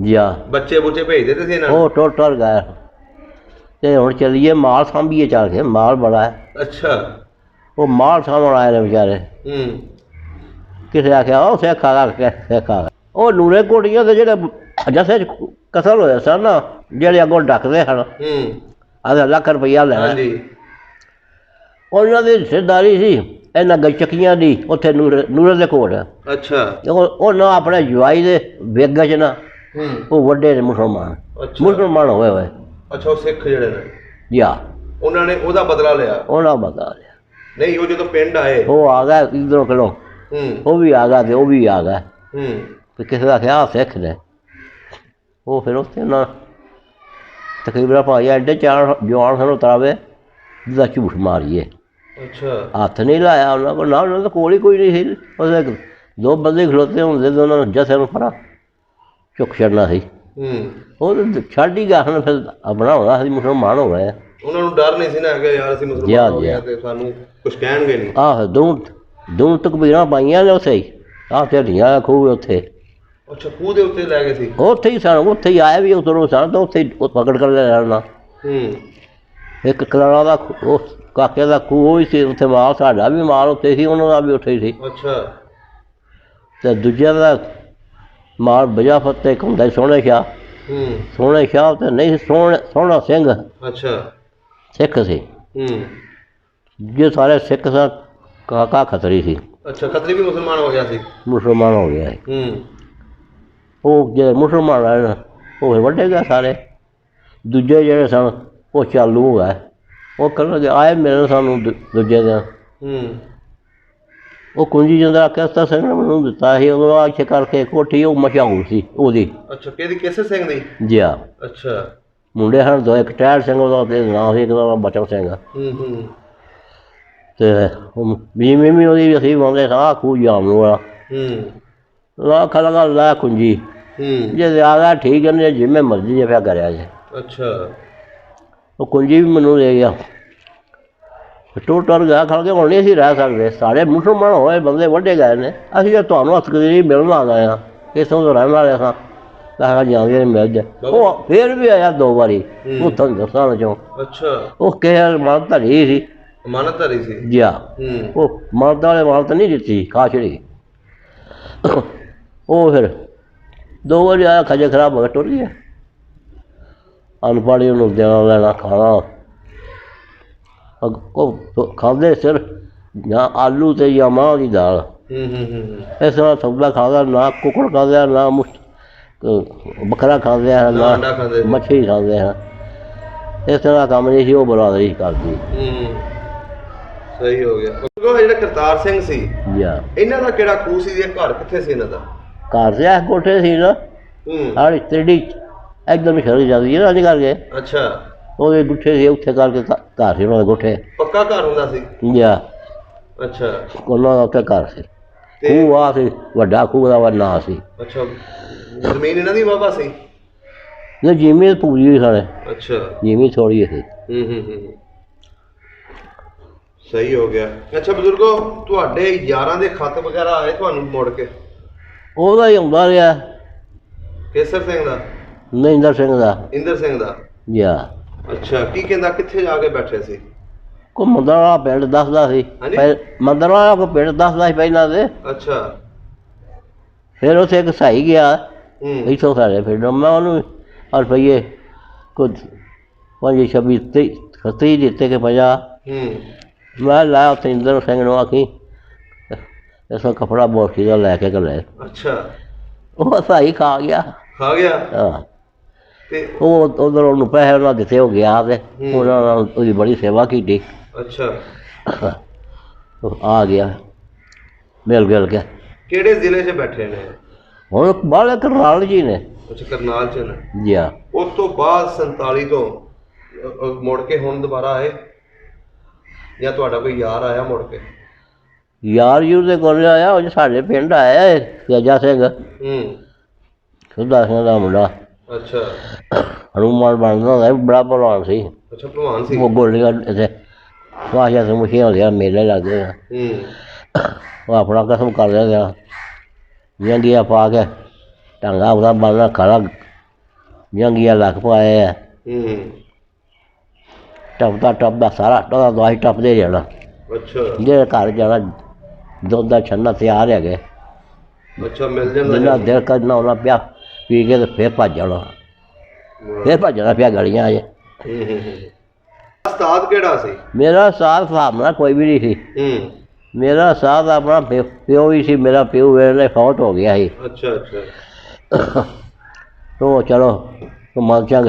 ਜਾ ਬੱਚੇ ਬੁੱਚੇ ਭੇਜਦੇ ਤੇ ਸੀ ਇਹਨਾਂ ਉਹ ਟੁਰ ਗਏ ਤੇ ਹੁਣ ਚੱਲੀਏ ਮਾਲ ਸਾਂਭੀਏ ਚੱਲ ਕੇ, ਮਾਲ ਬੜਾ ਹੈ। ਅੱਛਾ। ਉਹ ਮਾਲ ਸਾਂਭਣ ਆਏ ਨੇ ਵਿਚਾਰੇ। ਕਿਸੇ ਆਖਿਆ ਉਹ ਸਿੱਖ ਆ ਗਿਆ, ਸਿੱਖ ਆ ਗਿਆ। ਉਹ ਨੂਰੇ ਕੋਟੀਆਂ ਦੇ ਜਿਹੜੇ ਜਥੇ 'ਚ ਕਤਲ ਹੋਇਆ ਸਨ ਨਾ, ਜਿਹੜੇ ਅੱਗੋਂ ਡੱਕਦੇ ਹਨ, ਆਹ ਲੱਖ ਰੁਪਈਆ ਲੈਣਾ, ਉਹਨਾਂ ਦੀ ਹਿੱਸੇਦਾਰੀ ਸੀ ਇਹਨਾਂ ਗੱਚਕੀਆਂ ਦੀ ਉੱਥੇ ਨੂਰੇ ਦੇ ਕੋਲ। ਅੱਛਾ। ਉਹ ਨਾ ਆਪਣੇ ਜਵਾਈ ਦੇ ਵੇਗ 'ਚ ਨਾ ਉਹ ਵੱਡੇ ਨੇ ਮੁਸਲਮਾਨ ਹੋਏ ਹੋਏ। ਅੱਛਾ, ਉਹ ਸਿੱਖ ਜਿਹੜੇ ਨੇ ਜਾਂ ਉਹਨਾਂ ਨੇ ਉਹਦਾ ਬਦਲਾ ਲਿਆ। ਉਹਨਾਂ ਬਦਲਾ ਲਿਆ। ਨਹੀਂ, ਉਹ ਜਦੋਂ ਪਿੰਡ ਆਏ ਉਹ ਆ ਗਿਆ ਇੱਧਰੋਂ ਕਿਲੋਂ, ਉਹ ਵੀ ਆ ਗਿਆ ਤੇ ਉਹ ਵੀ ਆ ਗਿਆ। ਤੇ ਕਿਸੇ ਦਾ ਕਿਹਾ ਸਿੱਖ ਨੇ, ਉਹ ਫਿਰ ਉੱਥੇ ਨਾ ਤਕਰੀਬਨ ਭਾਈ ਐਡੇ 4 ਜਵਾਨ ਸਾਨੂੰ ਉਤਰਾਵੇ ਜਿਹਦਾ ਝੂਠ ਮਾਰੀਏ। ਅੱਛਾ। ਹੱਥ ਨਹੀਂ ਲਾਇਆ ਉਹਨਾਂ ਕੋਲ, ਨਾ ਉਹਨਾਂ ਦੇ ਕੋਲ ਹੀ ਕੋਈ ਨਹੀਂ ਸੀ। ਉਹਦੇ 2 ਬੰਦੇ ਖਲੋਤੇ ਹੁੰਦੇ ਤੇ ਉਹਨਾਂ ਨੂੰ ਜਥੇ ਨੂੰ ਫੜਾ ਚੁੱਕ ਛੱਡਣਾ ਸੀ। ਉਹ ਛੱਡ ਹੀ ਗਿਆ ਹੁਣ, ਫਿਰ ਆਪਣਾ ਹੋਣਾ ਸੀ, ਮੁਸਲਮਾਨ ਹੋ ਗਏ। ਉਹਨਾਂ ਨੂੰ ਡਰ ਨਹੀਂ ਸੀ ਨਾ ਕਿ ਯਾਰ ਅਸੀਂ ਮੁਸਲਮਾਨ ਹੋ ਗਏ ਤੇ ਸਾਨੂੰ ਕੁਝ ਕਹਿਣਗੇ ਨਹੀਂ। ਆਹ ਦੋ ਤਕਬੀਰਾਂ ਪਾਈਆਂ ਨੇ ਉੱਥੇ ਹੀ, ਆਹ ਢੇਡੀਆਂ ਖੂਹ ਉੱਥੇ। ਅੱਛਾ, ਖੂਹ ਦੇ ਉੱਤੇ ਲੈ ਗਏ ਸੀ। ਉੱਥੇ ਹੀ ਸਨ, ਉੱਥੇ ਹੀ ਆਏ ਵੀ ਉਤਰੋ ਸਨ ਤਾਂ ਉੱਥੇ ਹੀ ਪਕੜ ਕਰ ਲੈ ਲੈਣਾ। ਇੱਕ ਕਲਾਣਾ ਦਾ ਉਹ ਕਾਕੇ ਦਾ ਖੂਹ ਉਹ ਹੀ ਸੀ ਉੱਥੇ, ਮਾਲ ਸਾਡਾ ਵੀ ਮਾਲ ਉੱਥੇ ਸੀ, ਉਹਨਾਂ ਦਾ ਵੀ ਉੱਥੇ ਹੀ ਸੀ। ਅੱਛਾ। ਅਤੇ ਦੂਜਿਆਂ ਦਾ ਮਾਲ ਬਜਾ ਫੱਤੇ ਇੱਕ ਹੁੰਦਾ ਸੋਹਣੇ ਸ਼ਾਹ। ਸੋਹਣੇ ਸ਼ਾਹ ਤੇ ਨਹੀਂ, ਸੋਹਣਾ ਸਿੰਘ। ਅੱਛਾ। ਸਿੱਖ ਸੀ। ਜੇ ਸਾਰੇ ਸਿੱਖ ਸਨ, ਕਾਕਾ ਖੱਤਰੀ ਸੀ। ਅੱਛਾ, ਖੱਤਰੀ ਵੀ ਮੁਸਲਮਾਨ ਹੋ ਗਿਆ ਸੀ। ਮੁਸਲਮਾਨ ਹੋ ਗਿਆ। ਉਹ ਜਿਹੜੇ ਮੁਸਲਮਾਨ ਆਏ ਨਾ ਉਹ ਵੱਡੇ ਗਏ ਸਾਰੇ। ਦੂਜੇ ਜਿਹੜੇ ਸਨ ਉਹ ਚਾਲੂ ਹੋ ਗਏ। ਉਹ ਕਰਨ ਆਏ ਮਿਲਣ ਸਾਨੂੰ ਦੂਜੇ ਦਿਨ। ਉਹ ਕੁੰਜੀ ਜਿੰਦਾ ਕਿਸਤਾ ਸਿੰਘ ਨੇ ਮੈਨੂੰ ਦਿੱਤਾ ਸੀ, ਉਦੋਂ ਇੱਥੇ ਕਰਕੇ ਕੋਠੀ ਉਹ ਮਸ਼ਹੂਰ ਸੀ ਉਹਦੀ। ਅੱਛਾ, ਕਿਹਦੀ? ਕੇਸਰ ਸਿੰਘ ਦੀ? ਜੀ ਹਾਂ। ਅੱਛਾ। ਮੁੰਡੇ ਹਨ ਦੋ, ਇੱਕ ਟਹਿਲ ਸਿੰਘ ਉਹਦਾ ਤੇ ਨਾਂ ਸੀ, ਇੱਕ ਦਾ ਬਚਨ ਸਿੰਘ। ਤੇ ਬੀਮੀ ਵੀ ਉਹਦੀ ਅਸੀਂ ਪਾਉਂਦੇ ਸਾਂ ਖੂਹ ਜਾਮ ਨੂੰ ਵਾਲਾ। ਲੱਖ ਲਗਾ ਲੈ ਕੁੰਜੀ, ਜੇ ਜ਼ਿਆਦਾ ਠੀਕ ਹੈ ਨਹੀਂ ਜਿਵੇਂ ਮਰਜ਼ੀ ਜੇ ਫਿਰ ਕਰਿਆ ਜੇ। ਅੱਛਾ। ਉਹ ਕੁੰਜੀ ਵੀ ਮੈਨੂੰ ਦੇ ਗਿਆ। ਟੁੱਟ ਗਿਆ ਖੜ ਕੇ ਹੁਣ ਨਹੀਂ ਅਸੀਂ ਰਹਿ ਸਕਦੇ, ਸਾਰੇ ਮੁਸਲਮਾਨ ਹੋਏ ਬੰਦੇ ਵੱਡੇ ਗਏ ਨੇ, ਅਸੀਂ ਜੇ ਤੁਹਾਨੂੰ ਹੱਥਕਰੀ ਮਿਲਣ ਆ ਗਏ ਹਾਂ, ਕਿਸੋਂ ਤੋਂ ਰਹਿਣ ਵਾਲੇ ਸਾਂ, ਤਾਂ ਜਾਂਦੇ ਮਿਲ ਜਾ। ਉਹ ਫਿਰ ਵੀ ਆਇਆ 2 ਵਾਰੀ ਉੱਥੋਂ ਦੱਸਾਂ ਚੋਂ। ਅੱਛਾ। ਉਹ ਕਿਸੇ ਮਾਨਤ ਧਰੀ ਸੀ। ਮਾਨਤ ਧਰੀ ਸੀ ਜੀ? ਉਹ ਮਾਨਤ ਵਾਲੇ ਮਾਨਤ ਨਹੀਂ ਦਿੱਤੀ, ਖਾਸ਼ੜੀ। ਉਹ ਫਿਰ 2 ਵਾਰੀ ਆਇਆ, ਖਜੇ ਖਰਾਬ ਹੋ ਗਿਆ, ਟੁਰ ਗਿਆ। ਅਨਪੜ੍ਹ ਉਹਨੂੰ ਦੇਣਾ ਲੈਣਾ ਖਾਣਾ ਖਾਂਦੇ ਸਿਰ ਜਾਂ ਆਲੂ ਅਤੇ ਜਾਂ ਮਾਂਹ ਦੀ ਦਾਲ। ਇਸ ਤਰ੍ਹਾਂ ਸਬਜ਼ਾ ਖਾਂਦਾ, ਨਾ ਕੁੱਕੜ ਖਾਂਦਾ, ਨਾ ਬੱਕਰਾ ਖਾਂਦੇ ਹਨ, ਨਾ ਮੱਛੀ ਖਾਂਦੇ ਹਨ। ਇਸ ਤਰ੍ਹਾਂ ਕੰਮ ਨਹੀਂ ਸੀ, ਉਹ ਬਰਾਦਰੀ ਕਰਦੀ। ਸਹੀ ਹੋ ਗਿਆ। ਜਿਹੜਾ ਕਰਤਾਰ ਸਿੰਘ ਸੀ, ਇਹਨਾਂ ਦਾ ਕਿਹੜਾ ਖੂਹ ਸੀ? ਘਰ ਕਿੱਥੇ ਸੀ ਇਹਨਾਂ ਦਾ? ਘਰ ਤੇ ਇਸ ਕੋਠੇ ਸੀ ਨਾ, ਸਾਡੀ ਤੇੜੀ ਇੱਕਦਮ ਛੜ ਜਾਂਦੀ ਹੈ ਨਾ ਅੱਜ ਕਰਕੇ। ਅੱਛਾ। ਉਹਦੇ ਗੁੱਠੇ ਸੀ ਉੱਥੇ ਕਰਕੇ ਘਰ ਸੀ ਉਹਨਾਂ ਦੇ ਗੁੱਠੇ। ਪੱਕਾ ਘਰ ਹੁੰਦਾ ਸੀ? ਅੱਛਾ। ਉਹਨਾਂ ਦਾ ਉੱਥੇ ਘਰ ਸੀ। ਖੂਹ ਆ ਸੀ, ਵੱਡਾ ਖੂਹ ਦਾ ਨਾਂ ਸੀ। ਅੱਛਾ। ਜ਼ਮੀਨ ਇਹਨਾਂ ਦੀ ਵਾਹਵਾ ਸੀ? ਨਹੀਂ, ਜ਼ਮੀਨ ਪੂਰੀ ਸੀ ਸਾਰੇ। ਅੱਛਾ। ਜ਼ਮੀਨ ਥੋੜ੍ਹੀ ਸੀ। ਸਹੀ ਹੋ ਗਿਆ। ਅੱਛਾ ਬਜ਼ੁਰਗੋ, ਤੁਹਾਡੇ ਯਾਰਾਂ ਦੇ ਖੱਤ ਵਗੈਰਾ ਆਏ ਤੁਹਾਨੂੰ ਮੁੜ ਕੇ? ਉਹਦਾ ਹੀ ਆਉਂਦਾ ਰਿਹਾ। ਕੇਸਰ ਸਿੰਘ ਦਾ? ਨਹੀਂ, ਇੰਦਰ ਸਿੰਘ ਦਾ। ਇੰਦਰ ਸਿੰਘ ਦਾ? ਜੀ। ਅੱਛਾ। ਕੀ ਕਹਿੰਦਾ? ਕਿੱਥੇ ਜਾ ਕੇ ਬੈਠੇ ਸੀ? ਕੋ ਮੰਦਰ ਵਾਲਾ ਪਿੰਡ ਦੱਸਦਾ ਸੀ। ਮੰਦਰ ਵਾਲਾ ਕੋ ਪਿੰਡ ਦੱਸਦਾ ਸੀ ਪਹਿਲਾਂ ਤੇ। ਅੱਛਾ। ਫਿਰ ਉੱਥੇ ਇੱਕ ਸਾਈ ਗਿਆ ਇੱਥੋਂ ਸਾਡੇ ਪਿੰਡ, ਮੈਂ ਉਹਨੂੰ ਰੁਪਈਏ ਕੁਝ 25 30 ਦਿੱਤੇ ਕਿ 50। ਮੈਂ ਲਾਇਆ ਉੱਥੇ ਇੰਦਰ ਸਿੰਘ ਨੂੰ ਆਖੀ ਇਸਾ ਕੱਪੜਾ ਬੋਸੀ ਦਾ ਲੈ ਕੇ ਲੈ। ਅੱਛਾ। ਉਹ ਸਾਈ ਖਾ ਗਿਆ। ਖਾ ਗਿਆ? ਹਾਂ। ਤੇ ਉਹ ਉਧਰ ਉਹਨੂੰ ਪੈਸੇ ਉਹਨਾਂ ਦਿੱਤੇ, ਉਹ ਗਿਆ ਤੇ ਉਹਨਾਂ ਨਾਲ ਉਹਦੀ ਬੜੀ ਸੇਵਾ ਕੀਤੀ। ਅੱਛਾ। ਆ ਗਿਆ, ਮਿਲ ਗਿਆ। ਕਿਹੜੇ ਜ਼ਿਲ੍ਹੇ 'ਚ ਬੈਠੇ ਨੇ ਹੁਣ? ਬਾਹਲੇ ਕਰਨਾਲ ਜੀ ਨੇ। ਅੱਛਾ, ਕਰਨਾਲ 'ਚ ਨੇ ਜੀ। ਹਾਂ। ਉਸ ਤੋਂ ਬਾਅਦ 47 ਤੋਂ ਮੁੜ ਕੇ ਹੁਣ ਦੁਬਾਰਾ ਆਏ ਜਾਂ ਤੁਹਾਡਾ ਕੋਈ ਯਾਰ ਆਇਆ ਮੁੜ ਕੇ? ਯਾਰ ਯੂਰ ਦੇ ਕੋਲ ਆਇਆ, ਉਹ ਸਾਡੇ ਪਿੰਡ ਆਇਆ ਤੇਜਾ ਸਿੰਘ, ਸੁੱਧਾ ਸਿੰਘ ਦਾ ਮੁੰਡਾ। ਅੱਛਾ। ਹਨੂੰਮਾਨ ਬਣਦਾ ਹੁੰਦਾ, ਬੜਾ ਭਲਵਾਨ ਸੀ। ਅੱਛਾ, ਭਲਵਾਨ ਸੀ। ਉਹ ਗੋਲੀਆਂ ਇੱਥੇ ਵਾਸ਼ਾ ਸਮੂਸ਼ੀਆਂ ਹੁੰਦੀਆਂ, ਮੇਲੇ ਲੱਗਦੇ ਆ, ਉਹ ਆਪਣਾ ਕਸਮ ਕਰ ਲਿਆ, ਜੰਗੀਆਂ ਪਾ ਕੇ ਟਾਂਗਾ ਉਹਦਾ ਬਣਨਾ ਖੜਾ, ਜੰਗੀਆਂ ਲੱਕ ਪਾਏ ਆ, ਟੱਪਦਾ ਸਾਰਾ ਟੋਦਾ ਦਵਾਈ ਟੱਪਦੇ ਜਾਣਾ। ਅੱਛਾ ਜਿਹੜੇ ਘਰ ਜਾਣਾ ਦੁੱਧ ਦਾ ਛੰਨਾ ਤਿਆਰ ਹੈਗੇ, ਅੱਛਾ ਮਿਲ ਜਾਂਦਾ ਜਿੰਨਾ ਦਿਲ ਕਰਨਾ ਉਹਨਾਂ ਪਿਆ ਪੀ ਕੇ ਤੇ ਫਿਰ ਭੱਜ ਜਾਣਾ, ਫਿਰ ਭੱਜਣਾ ਪਿਆ ਗਲੀਆਂ 'ਚ। ਉਸਤਾਦ ਕਿਹੜਾ ਸੀ? ਮੇਰਾ ਸਾਥ ਹਿਸਾਬ ਨਾਲ ਕੋਈ ਵੀ ਨਹੀਂ ਸੀ। ਮੇਰਾ ਸਾਥ ਆਪਣਾ ਪਿਓ ਹੀ ਸੀ। ਮੇਰਾ ਪਿਓ ਵੇਲੇ ਫੌਤ ਹੋ ਗਿਆ ਸੀ। ਅੱਛਾ ਅੱਛਾ। ਤੋ ਚਲੋ ਮਨ ਚੰਗ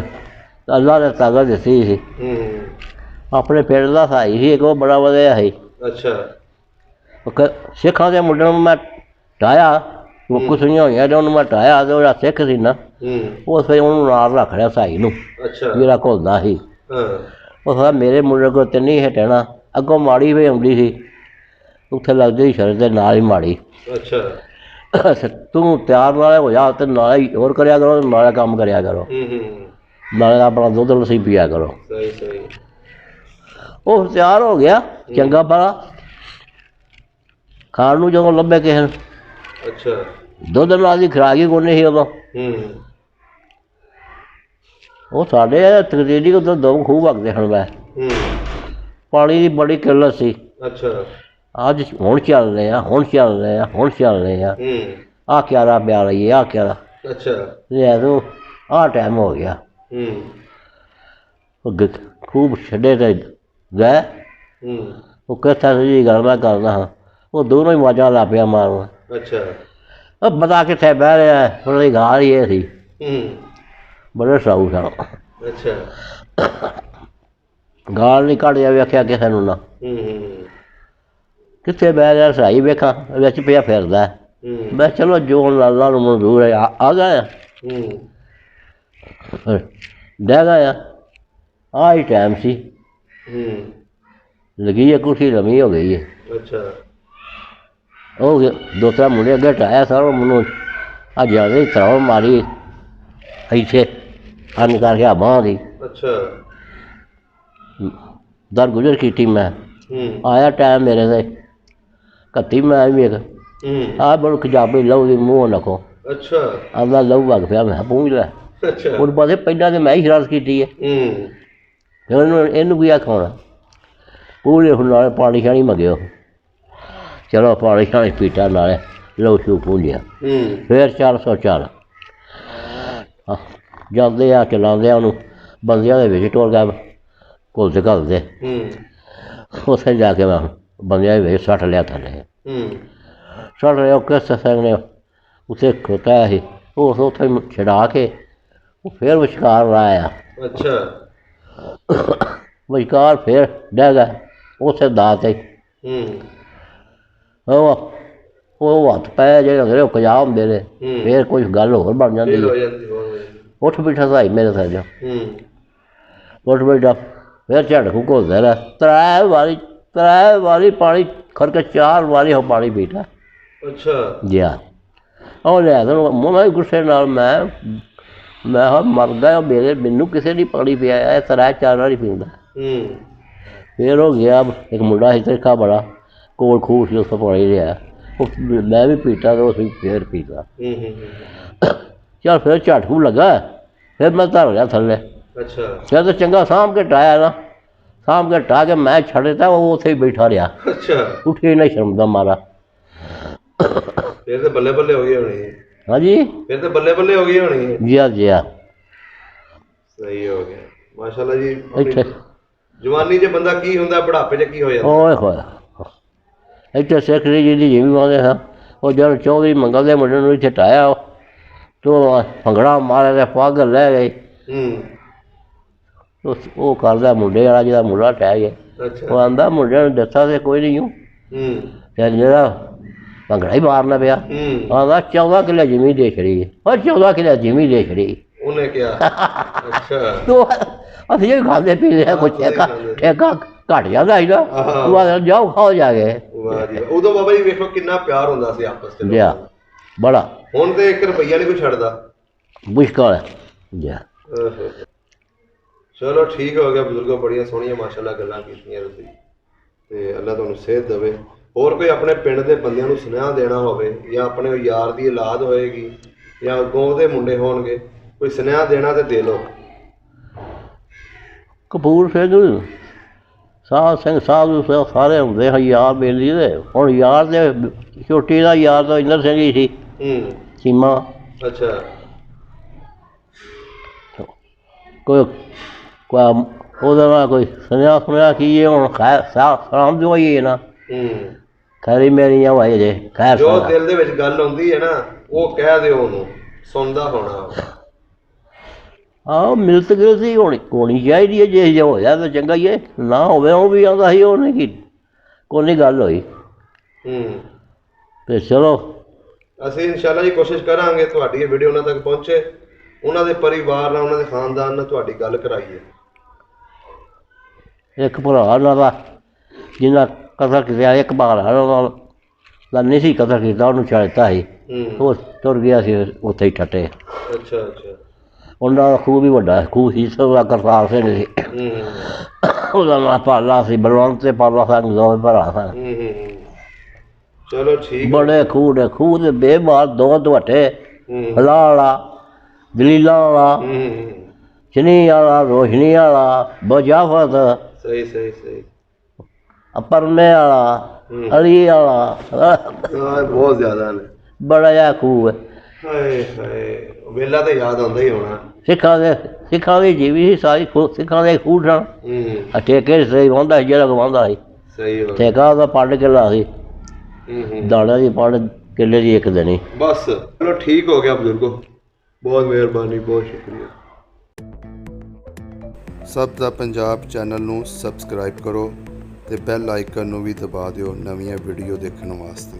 ਅੱਲਾ ਨੇ ਤਾਕਤ ਦਿੱਤੀ ਸੀ। ਆਪਣੇ ਪਿੰਡ ਦਾ ਸਾਈ ਸੀ ਇੱਕ, ਉਹ ਬੜਾ ਵਧੀਆ ਸੀ। ਅੱਛਾ। ਸਿੱਖਾਂ ਦੇ ਮੁੰਡੇ ਨੂੰ ਮੈਂ ਢਾਇਆ, ਕੁਛੀਆਂ ਹੋਈਆਂ ਤੇ ਉਹਨੂੰ ਮੈਂ ਢਾਇਆ, ਤੇ ਉਹਦਾ ਸਿੱਖ ਸੀ ਨਾ ਉਹ ਫਿਰ ਉਹਨੂੰ ਨਾਲ ਰੱਖ ਲਿਆ ਸਾਈ ਨੂੰ, ਜਿਹੜਾ ਘੁਲਦਾ ਸੀ। ਉਹ ਸਾਰਾ ਮੇਰੇ ਮੁੰਡੇ ਕੋਲ ਤੇ ਨਹੀਂ ਹਟਣਾ, ਅੱਗੋਂ ਮਾੜੀ ਵੀ ਆਉਂਦੀ ਸੀ, ਉੱਥੇ ਲੱਗਦੀ ਸੀ ਸ਼ਰਤ ਦੇ ਨਾਲ ਹੀ ਮਾੜੀ। ਅੱਛਾ। ਤੂੰ ਤਿਆਰ ਨਾਲੇ ਹੋ ਜਾ ਤੇ ਨਾਲੇ ਹੀ ਹੋਰ ਕਰਿਆ ਕਰੋ, ਨਾਲੇ ਕੰਮ ਕਰਿਆ ਕਰੋ, ਨਾਲੇ ਆਪਣਾ ਦੁੱਧ ਲੱਸੀ ਪੀਆ ਕਰੋ। ਸਹੀ ਸਹੀ। ਉਹ ਤਿਆਰ ਹੋ ਗਿਆ ਚੰਗਾ ਭਲਾ, ਖਾਣ ਨੂੰ ਜਦੋਂ ਲੱਭੇ ਕਿਸੇ ਨੂੰ। ਅੱਛਾ। ਦੁੱਧ ਨਾਲ ਦੀ ਖੁਰਾਕ ਹੀ ਕੋਈ ਨਹੀਂ ਸੀ ਉਦੋਂ। ਉਹ ਸਾਡੇ ਤਕਦੀਰੀ ਉੱਧਰ ਦੋ ਖੂਹ ਵਗਦੇ ਹਨ, ਵੈ ਪਾਣੀ ਦੀ ਬੜੀ ਕਿੱਲਤ ਸੀ। ਅੱਛਾ। ਅੱਜ ਹੁਣ ਚੱਲ ਰਹੇ ਆ, ਹੁਣ ਚੱਲ ਰਹੇ ਆ, ਹੁਣ ਚੱਲ ਰਹੇ ਆ। ਆਹ ਕਿਆਰਾ ਪਿਆ ਰਹੀ, ਆਹ ਕਿਆਰਾ। ਅੱਛਾ। ਲੈ ਤੂੰ ਆਹ ਟਾਈਮ ਹੋ ਗਿਆ। ਖੂਬ ਛੱਡੇ ਤੇ ਗਏ। ਉਹ ਕਿੱਥੇ ਜੀ ਗੱਲ ਮੈਂ ਕਰਦਾ ਹਾਂ, ਉਹ ਦੋਨੋਂ ਹੀ ਆਵਾਜ਼ਾਂ ਲਾ ਪਿਆ ਮਾਰਨ। ਅੱਛਾ। ਉਹ ਪਤਾ ਕਿੱਥੇ ਬਹਿ ਰਿਹਾ, ਉਹਨਾਂ ਦੀ ਗਾਲ ਹੀ ਇਹ ਸੀ। ਬੜੇ ਸਾਊ ਸਨ। ਅੱਛਾ। ਗਾਲ ਨਹੀਂ ਕੱਢਿਆ ਵੇਖਿਆ ਕਿਸੇ ਨੂੰ ਨਾ। ਕਿੱਥੇ ਬਹਿ ਰਿਹਾ ਸਹਾਈ ਵੇਖਾਂ ਵਿੱਚ ਪਿਆ ਫਿਰਦਾ। ਮੈਂ ਚਲੋ ਜੋ ਲਾਲਾ ਨੂੰ ਮਨਜ਼ੂਰ ਹੈ ਆ ਗਿਆ। ਡਹਿ ਗਿਆ। ਆਹ ਹੀ ਟਾਈਮ ਸੀ। ਲੱਗੀ ਹੈ ਕੁਰਸੀ ਲੰਮੀ ਹੋ ਗਈ ਹੈ। ਅੱਛਾ। ਉਹ ਦੋ ਤਿੰਨ ਮੁੰਡੇ ਅੱਗੇ ਢਾਇਆ ਸਰ, ਮੈਨੂੰ ਆ ਜ਼ਿਆਦਾ ਹੀ ਤਰ੍ਹਾਂ ਮਾਰੀ ਇੱਥੇ ਅੰਨ ਕਰਕੇ ਆ ਬਾਂਹ ਦੀ। ਅੱਛਾ। ਦਰ ਗੁਜ਼ਰ ਕੀਤੀ ਮੈਂ। ਆਇਆ ਟਾਈਮ ਮੇਰੇ ਤੇ ਕੱਤੀ ਮੈਂ ਵੀ ਵੇਖ ਆਹ ਬੜ ਖਜਾਬੀ ਲਹੂ ਦੀ ਮੂੰਹ ਨਖੋ। ਅੱਛਾ। ਆਉਂਦਾ ਲਹੂ ਵਗ ਪਿਆ, ਮੈਂ ਪੂੰਝ ਲੈ। ਅੱਛਾ। ਉਹਨੂੰ ਪਤਾ ਪਹਿਲਾਂ ਤਾਂ ਮੈਂ ਹੀ ਸ਼ਰਾਰਤ ਕੀਤੀ ਹੈ, ਇਹਨੂੰ ਕੀ ਆਖਾਉਣਾ। ਪੂਰੇ ਹੁਣ ਨਾਲੇ ਪਾਣੀ ਸ਼ਾਣੀ ਮੰਗਿਓ, ਚਲੋ ਪਾਣੀ ਸ਼ਾਣੀ ਪੀਤਾ, ਨਾਲੇ ਲਹੂ ਸ਼ੂ ਪੂੰਝਿਆ। ਫਿਰ 404 ਜਾਂਦੇ ਆ ਚਲਾਉਂਦੇ ਆ ਉਹਨੂੰ, ਬੰਦਿਆਂ ਦੇ ਵਿੱਚ ਟੋਲ ਗਿਆ ਘੁਲਦੇ ਘਲਦੇ। ਉੱਥੇ ਜਾ ਕੇ ਮੈਂ ਬੰਦਿਆਂ ਦੇ ਵਿੱਚ ਸੱਟ ਲਿਆ ਥੱਲੇ। ਸੱਟ ਲਿਆ ਉਹ ਕਿਸ ਸਿੰਘ ਨੇ ਉੱਥੇ ਖੋਤਾ ਸੀ, ਉਹ ਉੱਥੇ ਛਡਾ ਕੇ ਉਹ ਫਿਰ ਵਿਚਕਾਰ ਲਾਇਆ। ਅੱਛਾ। ਵਿਚਕਾਰ ਫਿਰ ਡਹਿ ਗਿਆ ਉੱਥੇ ਦਾਅ 'ਤੇ। ਉਹ ਹੱਥ ਪੈ ਜਿਹੜੇ ਹੁੰਦੇ ਨੇ ਉਹ ਕਜਾ ਹੁੰਦੇ ਨੇ, ਫਿਰ ਕੋਈ ਗੱਲ ਹੋਰ ਬਣ ਜਾਂਦੀ ਹੈ। ਉੱਠ ਬੈਠਾ ਸਾਈ ਮੇਰੇ ਸਿਰ 'ਚ, ਉੱਠ ਬੈਠਾ ਫਿਰ ਝੜਕੂ ਘੁਲਦਾ ਰਿਹਾ। ਤ੍ਰੈ ਵਾਰੀ ਪਾਣੀ ਖੜਕੇ 4 ਵਾਰੀ ਉਹ ਪਾਣੀ ਪੀਤਾ। ਅੱਛਾ। ਗਿਆ ਉਹ ਲਿਆ ਮੈਂ ਗੁੱਸੇ ਨਾਲ ਮੈਂ ਮਰ ਗਿਆ ਮੈਨੂੰ ਕਿਸੇ ਨੇ ਪਾਣੀ ਪਿਆਇਆ, ਇਹ 3-4 ਵਾਰੀ ਪੀਂਦਾ। ਫਿਰ ਉਹ ਗਿਆ ਇੱਕ ਮੁੰਡਾ ਸੀ ਤਿਰਖਾ ਬੜਾ, ਕੋਲ ਖੂਹ ਸੀ, ਉੱਥੋਂ ਪਾਣੀ ਲਿਆ, ਉਹ ਮੈਂ ਵੀ ਪੀਤਾ ਤੇ ਉਸ ਫਿਰ ਪੀਤਾ। ਚੱਲ ਫਿਰ ਝਟਕੂ ਲੱਗਾ, ਫਿਰ ਮੈਂ ਧਰ ਗਿਆ ਥੱਲੇ। ਅੱਛਾ। ਫਿਰ ਤਾਂ ਚੰਗਾ ਸਾਂਭ ਕੇ ਢਾਇਆ ਨਾ, ਸਾਂਭ ਕੇ ਢਾਹ ਕੇ ਮੈਂ ਛੱਡ ਦਿੱਤਾ, ਉਹ ਉੱਥੇ ਹੀ ਬੈਠਾ ਰਿਹਾ। ਅੱਛਾ। ਉੱਠੇ ਨਾ ਸ਼ਰਮ ਦਾ ਮਾਰਾ। ਫਿਰ ਤਾਂ ਬੱਲੇ ਬੱਲੇ ਹੋ ਗਈ ਹੋਣੀ। ਹਾਂਜੀ, ਫਿਰ ਤਾਂ ਬੱਲੇ ਬੱਲੇ ਹੋ ਗਈ ਹੋਣੀ। ਜੀ ਸਹੀ ਹੋ ਗਿਆ ਮਾਸ਼ਾਅੱਲਾ ਜੀ। ਇੱਥੇ ਜਵਾਨੀ 'ਚ ਬੰਦਾ ਕੀ ਹੁੰਦਾ, ਬੁਢਾਪੇ 'ਚ ਕੀ ਹੋ ਜਾਂਦਾ। ਓਏ ਹੋਏ ਇੱਥੇ ਸਿੱਖ ਜੀ ਜਿਹਦੀ ਜਿਵੇਂ ਆਉਂਦੇ ਹਾਂ, ਉਹ ਜਦ 24 ਮੰਗਲ ਦੇ ਮੁੰਡੇ ਨੂੰ ਇੱਥੇ ਢਾਇਆ, ਤੋ ਭੰਗੜਾ ਮਾਰਿਆ ਤੇ ਪੱਗ ਲੈ ਗਏ। ਉਹ ਕਰਦਾ ਮੁੰਡੇ ਵਾਲਾ ਜਿਹੜਾ ਮੁੰਡਾ ਢਹਿ ਗਿਆ, ਉਹ ਆਂਦਾ ਮੁੰਡਿਆਂ ਨੂੰ ਦੱਸਾਂ ਤੇ ਕੋਈ ਨਹੀਂ ਹੂੰ, ਤੇ ਜਿਹੜਾ ਭੰਗੜਾ ਹੀ ਮਾਰਨਾ ਪਿਆ। ਆਂਦਾ 14 ਕਿੱਲੇ ਜ਼ਮੀਨ ਦੇ ਛੜੀ ਹੈ, ਪਰ 14 ਕਿੱਲੇ ਜ਼ਮੀਨ ਦੇ ਛੜੀ ਉਹਨੇ ਕਿਹਾ। ਅੱਛਾ। ਤੋ ਅਸੀਂ ਵੀ ਖਾਂਦੇ ਪੀਂਦੇ ਕੁਛ ਠੇਕਾ ਘੱਟ ਜਾਂਦਾ ਸੀ ਨਾ, ਤੂੰ ਜਾਓ ਖਾਓ ਜਾ ਕੇ। ਉਦੋਂ ਬਾਬਾ ਜੀ ਵੇਖੋ ਕਿੰਨਾ ਪਿਆਰ ਹੁੰਦਾ ਸੀ ਆਪਸ 'ਚ ਜਿਆ ਬੜਾ। ਹੁਣ ਤੇ 1 ਰੁਪਈਆ ਨਹੀਂ ਕੋਈ ਛੱਡਦਾ, ਮੁਸ਼ਕਲ ਹੈ ਜਿਆ। ਚਲੋ ਠੀਕ ਹੋ ਗਿਆ ਬਜ਼ੁਰਗੋ, ਬੜੀਆਂ ਸੋਹਣੀਆਂ ਮਾਸ਼ਾਅੱਲਾ ਗੱਲਾਂ ਕੀਤੀਆਂ ਤੁਸੀਂ, ਤੇ ਅੱਲਾ ਤੁਹਾਨੂੰ ਸਿਹਤ ਦੇਵੇ। ਹੋਰ ਕੋਈ ਆਪਣੇ ਪਿੰਡ ਦੇ ਬੰਦਿਆਂ ਨੂੰ ਸੁਨੇਹਾ ਦੇਣਾ ਹੋਵੇ, ਜਾਂ ਆਪਣੇ ਯਾਰ ਦੀ ਔਲਾਦ ਹੋਏਗੀ, ਜਾਂ ਅੱਗੋਂ ਉਹਦੇ ਮੁੰਡੇ ਹੋਣਗੇ, ਕੋਈ ਸੁਨੇਹਾ ਦੇਣਾ ਤੇ ਦੇ ਲਓ। ਕਪੂਰ ਸਿੰਘ ਸਾਧ ਸਿੰਘ ਸਾਧੂ ਸਾਰੇ ਹੁੰਦੇ ਹਨ ਯਾਰ ਬੇਲੀ ਦੇ। ਹੁਣ ਯਾਰ ਦੇ ਛੋਟੀ ਦਾ ਯਾਰ ਤਾਂ ਇੰਦਰ ਸਿੰਘ ਹੀ ਸੀ ਚੀਮਾ। ਅੱਛਾ ਕੋਈ ਉਹਦਾ ਨਾਲ ਕੋਈ ਸੁਣਿਆ ਕੀ ਇਹ ਹੁਣ ਸ਼ਾਮ ਜੋ ਹੀ ਹੈ ਨਾ ਖੈਰੀ ਮੇਰੀਆਂ ਵਾਏ ਜੇ ਖੈਰ ਜੋ ਦਿਲ ਦੇ ਵਿੱਚ ਗੱਲ ਆਉਂਦੀ ਹੈ ਨਾ ਉਹ ਕਹਿ ਦਿਓ ਉਹਨੂੰ, ਸੁਣਦਾ ਹੋਣਾ। ਆਹ ਮਿਲਤ ਗਿਲਤੀ ਹੋਣੀ ਚਾਹੀਦੀ ਹੈ। ਜੇ ਹੋਇਆ ਤਾਂ ਚੰਗਾ ਹੀ ਹੈ, ਨਾ ਹੋਵੇ ਉਹ ਵੀ ਆਉਂਦਾ ਸੀ ਉਹਨੇ ਕੀ ਕੋਈ ਨਹੀਂ ਗੱਲ ਹੋਈ। ਤੇ ਚਲੋ ਅਸੀਂ ਇਨਸ਼ਾਅੱਲਾ ਜੀ ਕੋਸ਼ਿਸ਼ ਕਰਾਂਗੇ ਤੁਹਾਡੀ ਇਹ ਵੀਡੀਓ ਉਹਨਾਂ ਤੱਕ ਪਹੁੰਚੇ, ਉਹਨਾਂ ਦੇ ਪਰਿਵਾਰ ਨਾਲ, ਉਹਨਾਂ ਦੇ ਖਾਨਦਾਨ ਨਾਲ ਤੁਹਾਡੀ ਗੱਲ ਕਰਾਈਏ। ਇੱਕ ਭਰਾ ਉਹਨਾਂ ਦਾ ਜਿਹਨਾਂ ਕਤਲ ਕੀਤਾ, ਇੱਕ ਭਰਾ ਉਹਨਾਂ ਦਾ ਨਹੀਂ ਸੀ ਕਤਲ ਕੀਤਾ, ਉਹਨੂੰ ਛੱਡਤਾ ਸੀ, ਉਹ ਤੁਰ ਗਿਆ ਸੀ ਉੱਥੇ ਹੀ ਠੱਟੇ। ਅੱਛਾ ਅੱਛਾ। ਉਹਨਾਂ ਦਾ ਖੂਹ ਵੀ ਵੱਡਾ ਖੂਹ ਸੀ, ਉਹਦਾ ਕਰਤਾਰ ਸਿੰਘ ਸੀ, ਉਹਦਾ ਨਾਂ ਪਾਲਾ ਸੀ, ਬਲਵੰਤ ਤੇ ਪਾਲਾ ਸਿੰਘ ਦੋਵੇਂ ਭਰਾ ਸਨ। ਚਲੋ ਠੀਕ। ਬੜੇ ਖੂਹ ਨੇ, ਖੂਹ ਦੇ ਬੇਮਾਰ ਦੋ ਦੁਹੱਟੇ, ਫਲਾਹ ਵਾਲਾ, ਦਲੀਲਾਂ ਵਾਲਾ, ਚਨੀ ਵਾਲਾ, ਰੋਸ਼ਨੀ ਵਾਲਾ, ਬਜਾਫਤ, ਸਹੀ ਸਹੀ ਸਹੀ, ਪਰਨੇ ਵਾਲਾ, ਅਲੀ ਵਾਲਾ, ਬਹੁਤ ਜ਼ਿਆਦਾ ਨੇ। ਬੜਾ ਜਿਹਾ ਖੂਹ ਹੈ। ਹਾਏ ਹਾਏ, ਵੇਲਾ ਤਾਂ ਯਾਦ ਆਉਂਦਾ ਹੀ ਹੋਣਾ। ਸਿੱਖਾਂ ਦੀ ਜੀਵੀ ਸੀ ਸਾਰੀ, ਸਿੱਖਾਂ ਦੇ ਖੂਹ ਸਨ। ਠੇਕੇ ਸਹੀ ਵਾਹੁੰਦਾ ਸੀ, ਜਿਹੜਾ ਗਵਾਉਂਦਾ ਸੀ। ਸਹੀ ਠੇਕਾ ਉਹਦਾ ਪੰਡ ਕਿੱਲਾ ਸੀ, ਦਾਣਾ ਦੀ ਪੰਡ ਕਿੱਲੇ ਦੀ ਇੱਕ ਦੇਣੀ। ਬਸ ਚਲੋ ਠੀਕ ਹੋ ਗਿਆ ਬਜ਼ੁਰਗੋ, ਬਹੁਤ ਮਿਹਰਬਾਨੀ, ਬਹੁਤ ਸ਼ੁਕਰੀਆ। ਸਭ ਦਾ ਪੰਜਾਬ ਚੈਨਲ ਨੂੰ ਸਬਸਕ੍ਰਾਈਬ ਕਰੋ ਤੇ ਬੈਲ ਆਈਕਨ ਨੂੰ ਵੀ ਦਬਾ ਦਿਓ ਨਵੀਆਂ ਵੀਡੀਓ ਦੇਖਣ ਵਾਸਤੇ।